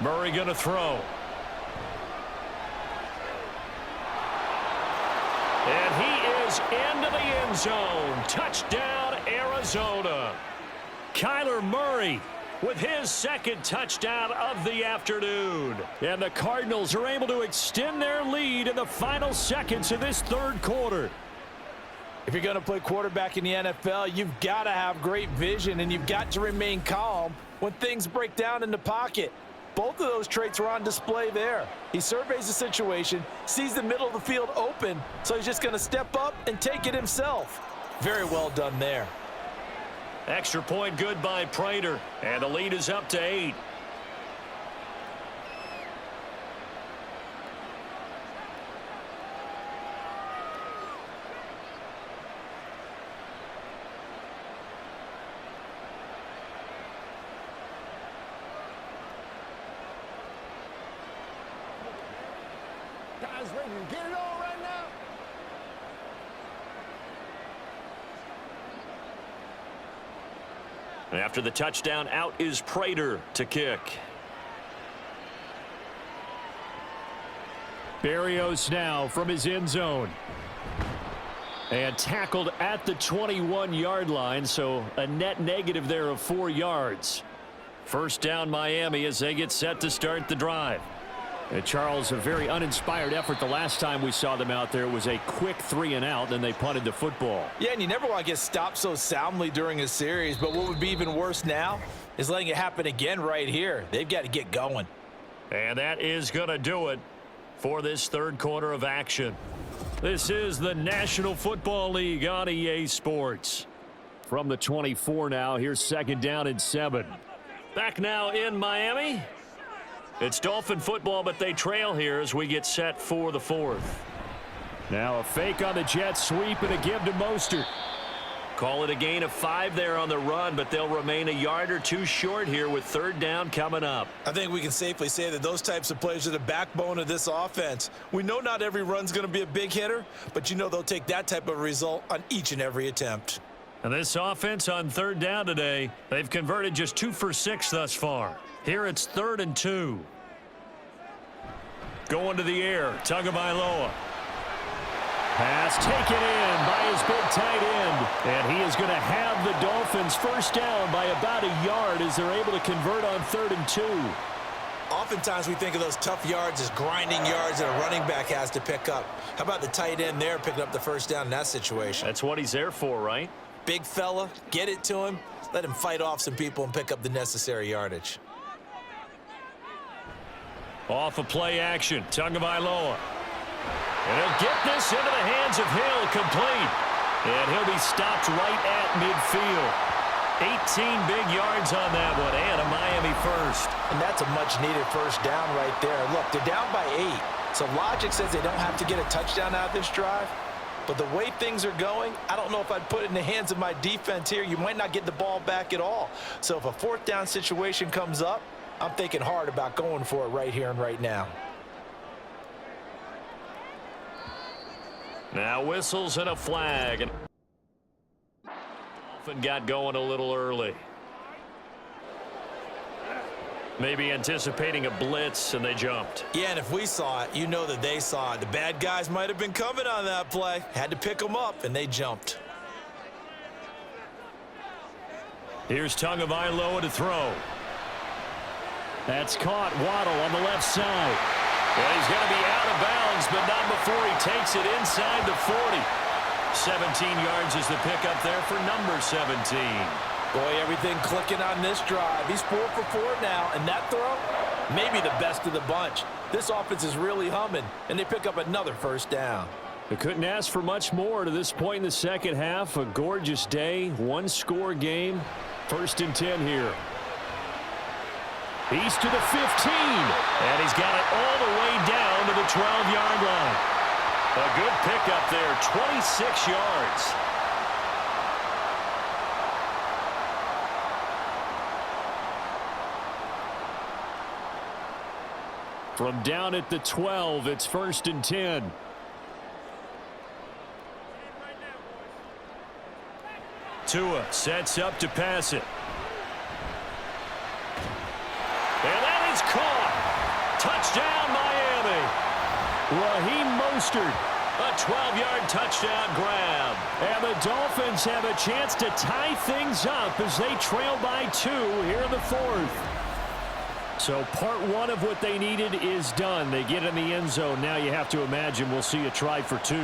Murray going to throw. And he is into the end zone. Touchdown, Arizona. Kyler Murray with his 2nd touchdown of the afternoon. And the Cardinals are able to extend their lead in the final seconds of this 3rd quarter. If you're going to play quarterback in the NFL, you've got to have great vision, and you've got to remain calm when things break down in the pocket. Both of those traits were on display there. He surveys the situation, sees the middle of the field open, so he's just going to step up and take it himself. Very well done there. Extra point good by Prater, and the lead is up to 8. Guys ready to get it on right now? After the touchdown, out is Prater to kick. Berrios now from his end zone. And tackled at the 21-yard line, so a net negative there of 4 yards. 1st down Miami as they get set to start the drive. And Charles, a very uninspired effort the last time we saw them out there. It was a quick 3 and out, and they punted the football. Yeah, and you never want to get stopped so soundly during a series, but what would be even worse now is letting it happen again right here. They've got to get going. And that is going to do it for this 3rd quarter of action. This is the National Football League on EA Sports. From the 24 now, here's 2nd down and 7. Back now in Miami. It's Dolphin football, but they trail here as we get set for the 4th. Now a fake on the jet sweep and a give to Mostert. Call it a gain of 5 there on the run, but they'll remain a yard or 2 short here with 3rd down coming up. I think we can safely say that those types of plays are the backbone of this offense. We know not every run's going to be a big hitter, but you know they'll take that type of result on each and every attempt. And this offense on 3rd down today, they've converted just 2 for 6 thus far. Here it's 3rd and 2. Going to the air, Tagovailoa. Pass taken in by his big tight end. And he is going to have the Dolphins 1st down by about a yard as they're able to convert on 3rd and 2. Oftentimes we think of those tough yards as grinding yards that a running back has to pick up. How about the tight end there picking up the 1st down in that situation? That's what he's there for, right? Big fella, get it to him, let him fight off some people and pick up the necessary yardage. Off of play action, Tagovailoa. And he'll get this into the hands of Hill, complete. And he'll be stopped right at midfield. 18 big yards on that one, and a Miami 1st. And that's a much-needed 1st down right there. Look, they're down by 8, so logic says they don't have to get a touchdown out of this drive. But the way things are going, I don't know if I'd put it in the hands of my defense here. You might not get the ball back at all. So if a 4th down situation comes up, I'm thinking hard about going for it right here and right now. Now whistles and a flag. And Dolphin got going a little early. Maybe anticipating a blitz, and they jumped. Yeah, and if we saw it, you know that they saw it. The bad guys might have been coming on that play. Had to pick them up, and they jumped. Here's Tagovailoa to throw. That's caught. Waddle on the left side. Well, he's going to be out of bounds, but not before he takes it inside the 40. 17 yards is the pickup there for number 17. Boy, everything clicking on this drive. He's 4 for 4 now, and that throw, maybe the best of the bunch. This offense is really humming, and they pick up another first down. They couldn't ask for much more to this point in the second half. A gorgeous day, one-score game. 1st and 10 here. He's to the 15, and he's got it all the way down to the 12-yard line. A good pickup there, 26 yards. From down at the 12, it's 1st and 10. Tua sets up to pass it. And that is caught. Touchdown, Miami. Raheem Mostert. A 12-yard touchdown grab. And the Dolphins have a chance to tie things up as they trail by 2 here in the 4th. So part 1 of what they needed is done. They get in the end zone. Now you have to imagine we'll see a try for 2.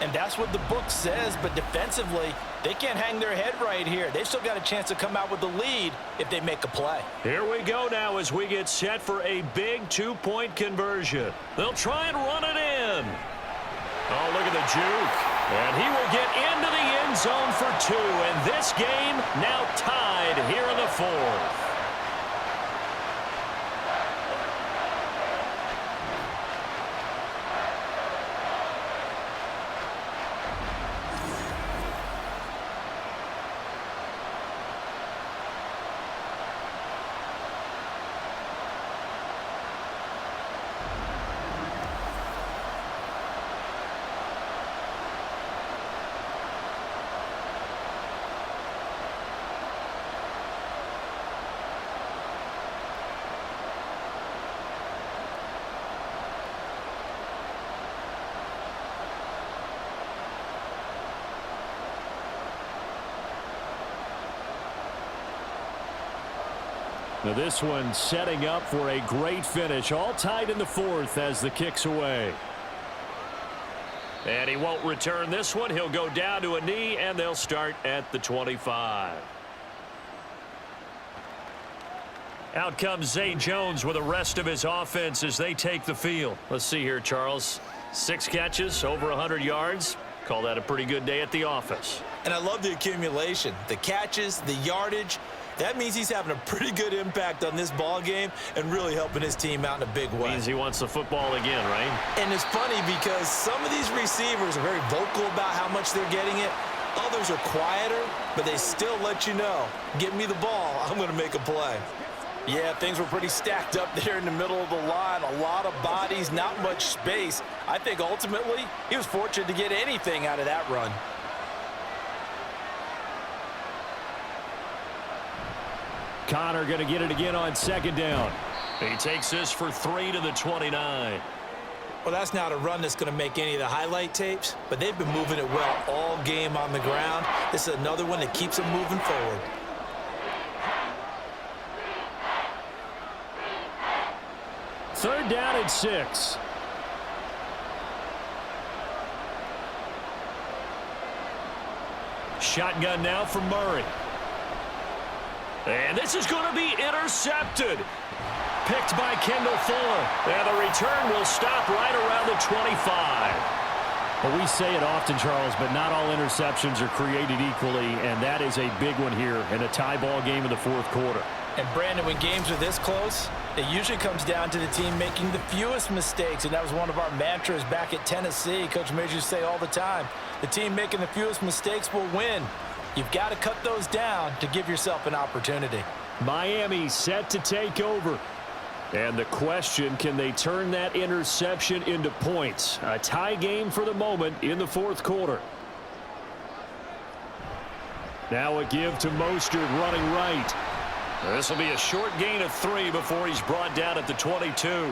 And that's what the book says, but defensively, they can't hang their head right here. They've still got a chance to come out with the lead if they make a play. Here we go now as we get set for a big 2-point conversion. They'll try and run it in. Oh, look at the juke. And he will get into the end zone for 2. And this game now tied here in the 4th. Now this one setting up for a great finish. All tied in the 4th as the kick's away. And he won't return this one. He'll go down to a knee, and they'll start at the 25. Out comes Zay Jones with the rest of his offense as they take the field. Let's see here, Charles. 6 catches, over 100 yards. Call that a pretty good day at the office. And I love the accumulation, the catches, the yardage. That means he's having a pretty good impact on this ball game and really helping his team out in a big way. Means he wants the football again, right? And it's funny because some of these receivers are very vocal about how much they're getting it. Others are quieter, but they still let you know, give me the ball, I'm going to make a play. Yeah, things were pretty stacked up there in the middle of the line. A lot of bodies, not much space. I think ultimately he was fortunate to get anything out of that run. Connor going to get it again on 2nd down. He takes this for 3 to the 29. Well, that's not a run that's going to make any of the highlight tapes, but they've been moving it well all game on the ground. This is another one that keeps them moving forward. Third down and 6. Shotgun now for Murray. And this is going to be intercepted. Picked by Kendall Fuller. And the return will stop right around the 25. Well, we say it often, Charles, but not all interceptions are created equally, and that is a big one here in a tie ball game in the 4th quarter. And, Brandon, when games are this close, it usually comes down to the team making the fewest mistakes, and that was one of our mantras back at Tennessee. Coach Major used to say all the time, the team making the fewest mistakes will win. You've got to cut those down to give yourself an opportunity. Miami set to take over. And the question, can they turn that interception into points? A tie game for the moment in the 4th quarter. Now a give to Mostert running right. This will be a short gain of 3 before he's brought down at the 22.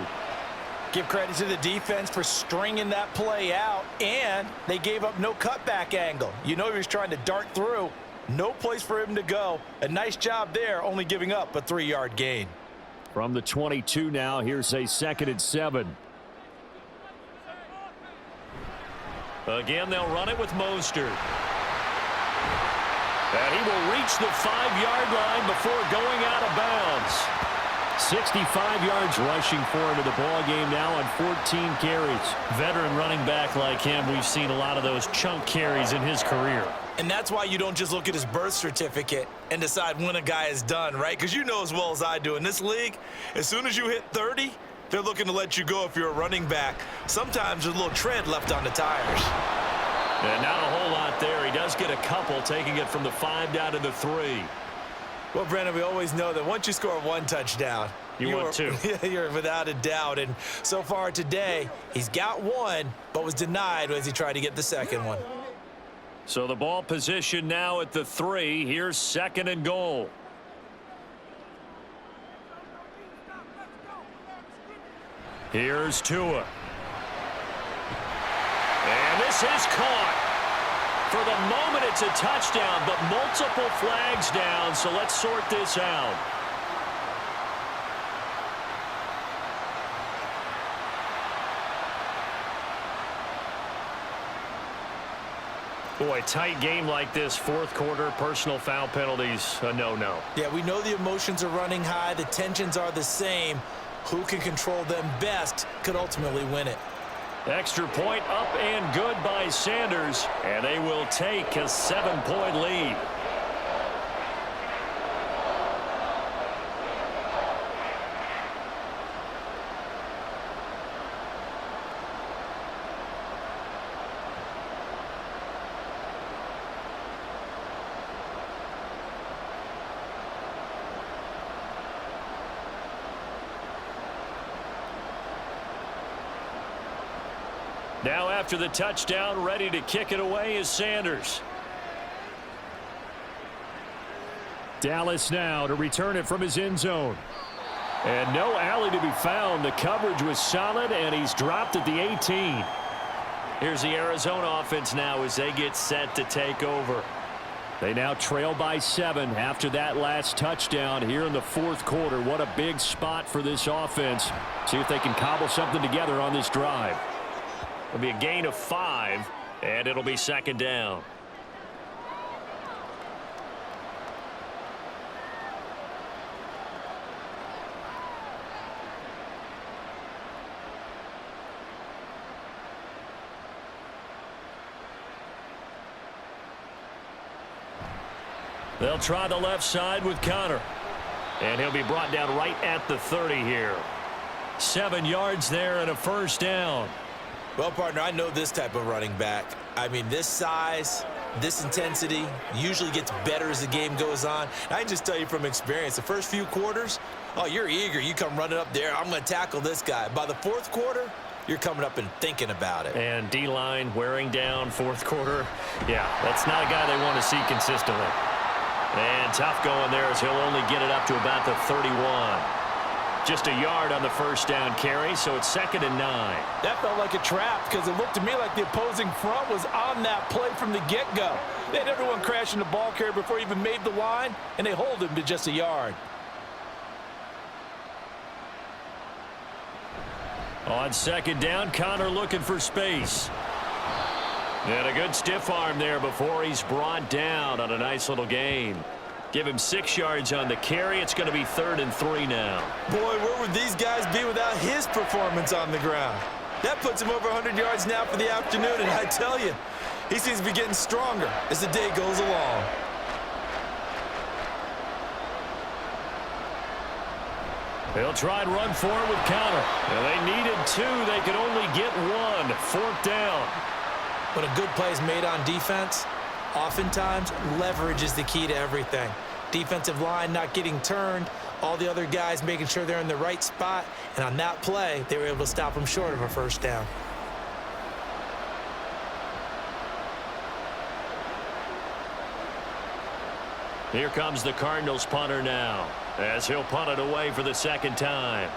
Give credit to the defense for stringing that play out, and they gave up no cutback angle. You know he was trying to dart through. No place for him to go. A nice job there, only giving up a 3-yard gain. From the 22 now, here's a 2nd and 7. Again, they'll run it with Mostert. And he will reach the 5-yard line before going out of bounds. 65 yards rushing for him to the ball game now on 14 carries. Veteran running back like him, we've seen a lot of those chunk carries in his career. And that's why you don't just look at his birth certificate and decide when a guy is done, right? Because you know as well as I do, in this league, as soon as you hit 30, they're looking to let you go if you're a running back. Sometimes there's a little tread left on the tires. And not a whole lot there. He does get a couple, taking it from the 5 down to the 3. Well, Brandon, we always know that once you score 1 touchdown, you want 2. You're without a doubt. And so far today, he's got 1, but was denied as he tried to get the 2nd one. So the ball position now at the 3. Here's 2nd and goal. Here's Tua. And this is caught. For the moment, it's a touchdown, but multiple flags down, so let's sort this out. Boy, tight game like this, 4th quarter, personal foul penalties, a no-no. Yeah, we know the emotions are running high. The tensions are the same. Who can control them best could ultimately win it. Extra point up and good by Sanders, and they will take a 7-point lead. Now after the touchdown, ready to kick it away is Sanders. Dallas now to return it from his end zone. And no alley to be found. The coverage was solid, and he's dropped at the 18. Here's the Arizona offense now as they get set to take over. They now trail by 7 after that last touchdown here in the 4th quarter. What a big spot for this offense. See if they can cobble something together on this drive. It'll be a gain of 5, and it'll be 2nd down. They'll try the left side with Connor. And he'll be brought down right at the 30 here. 7 yards there and a 1st down. Well, partner, I know this type of running back. I mean, this size, this intensity usually gets better as the game goes on. And I can just tell you from experience, the first few quarters, oh, you're eager. You come running up there. I'm going to tackle this guy. By the 4th quarter, you're coming up and thinking about it. And D-line wearing down 4th quarter. Yeah, that's not a guy they want to see consistently. And tough going there as he'll only get it up to about the 31. Just a yard on the 1st down carry, so it's 2nd and 9. That felt like a trap because it looked to me like the opposing front was on that play from the get-go. They had everyone crashing the ball carrier before he even made the line, and they hold him to just a yard. On 2nd down, Connor looking for space. And a good stiff arm there before he's brought down on a nice little gain. Give him 6 yards on the carry. It's going to be 3rd and 3 now. Boy, where would these guys be without his performance on the ground? That puts him over 100 yards now for the afternoon, and I tell you, he seems to be getting stronger as the day goes along. They'll try and run for it with Connor. And they needed 2. They could only get 1. 4th down. When a good play is made on defense, oftentimes leverage is the key to everything. Defensive line not getting turned, all the other guys making sure they're in the right spot, and on that play, they were able to stop them short of a 1st down. Here comes the Cardinals punter now, as he'll punt it away for the 2nd time.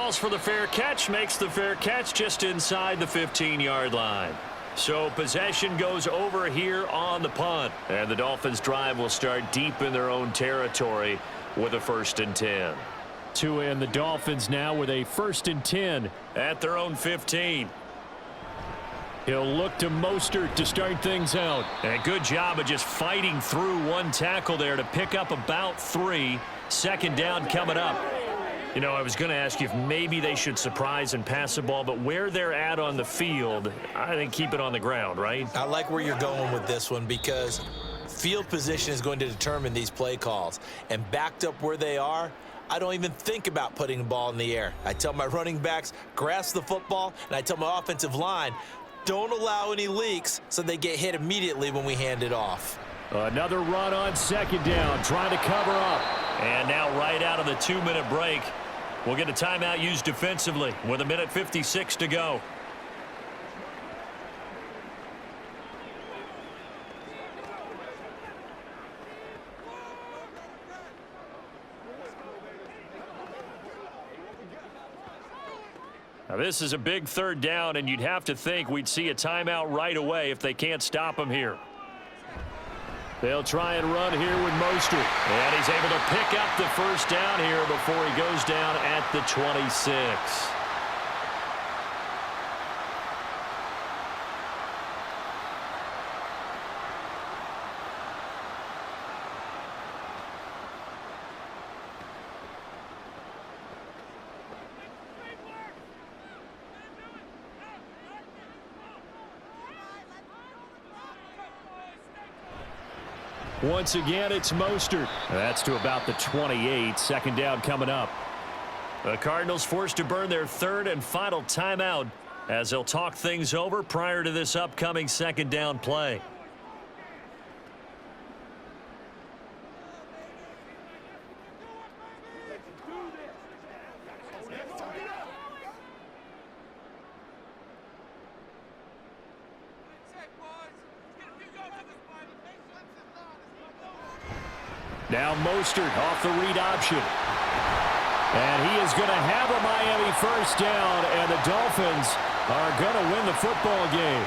calls for the fair catch, makes the fair catch just inside the 15-yard line. So possession goes over here on the punt. And the Dolphins drive will start deep in their own territory with a 1st and 10. And the Dolphins now with a 1st and 10 at their own 15. He'll look to Mostert to start things out. And good job of just fighting through one tackle there to pick up about 3. 2nd down coming up. You know, I was going to ask you if maybe they should surprise and pass the ball, but where they're at on the field, I think keep it on the ground, right? I like where you're going with this one because field position is going to determine these play calls. And backed up where they are, I don't even think about putting the ball in the air. I tell my running backs, grasp the football, and I tell my offensive line, don't allow any leaks so they get hit immediately when we hand it off. Another run on 2nd down, trying to cover up. And now right out of the 2-minute break, we'll get a timeout used defensively with 1:56 to go. Now this is a big 3rd down, and you'd have to think we'd see a timeout right away if they can't stop him here. They'll try and run here with Mostert. And he's able to pick up the 1st down here before he goes down at the 26. Once again, it's Mostert. That's to about the 28. 2nd down coming up. The Cardinals forced to burn their 3rd and final timeout as they'll talk things over prior to this upcoming 2nd down play. Now Mostert off the read option. And he is going to have a Miami 1st down, and the Dolphins are going to win the football game.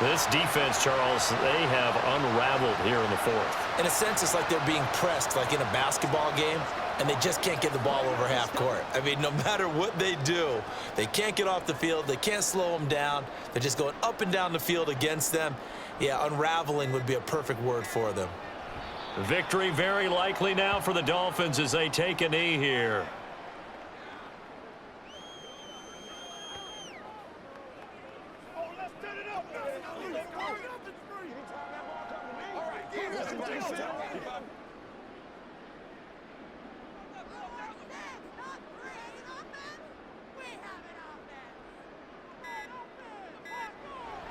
This defense, Charles, they have unraveled here in the 4th. In a sense, it's like they're being pressed like in a basketball game, and they just can't get the ball over half court. I mean, no matter what they do, they can't get off the field. They can't slow them down. They're just going up and down the field against them. Yeah, unraveling would be a perfect word for them. Victory very likely now for the Dolphins as they take a knee here.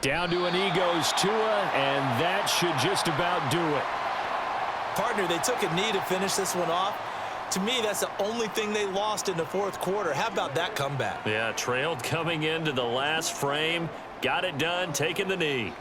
Down to a knee goes Tua, and that should just about do it. Partner, they took a knee to finish this one off. To me, that's the only thing they lost in the 4th quarter. How about that comeback? Yeah, trailed coming into the last frame. Got it done, taking the knee.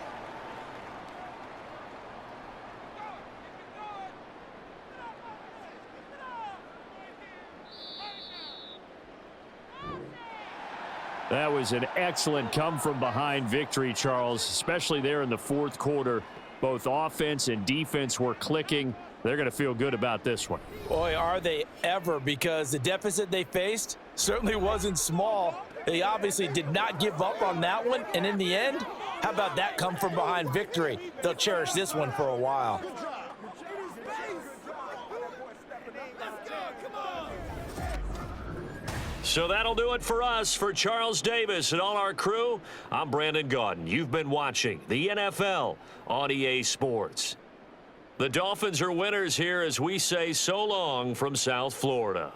That was an excellent come-from-behind victory, Charles, especially there in the 4th quarter. Both offense and defense were clicking. They're going to feel good about this one. Boy, are they ever, because the deficit they faced certainly wasn't small. They obviously did not give up on that one, and in the end, how about that come-from-behind victory? They'll cherish this one for a while. So that'll do it for us. For Charles Davis and all our crew, I'm Brandon Gaudin. You've been watching the NFL on EA Sports. The Dolphins are winners here as we say so long from South Florida.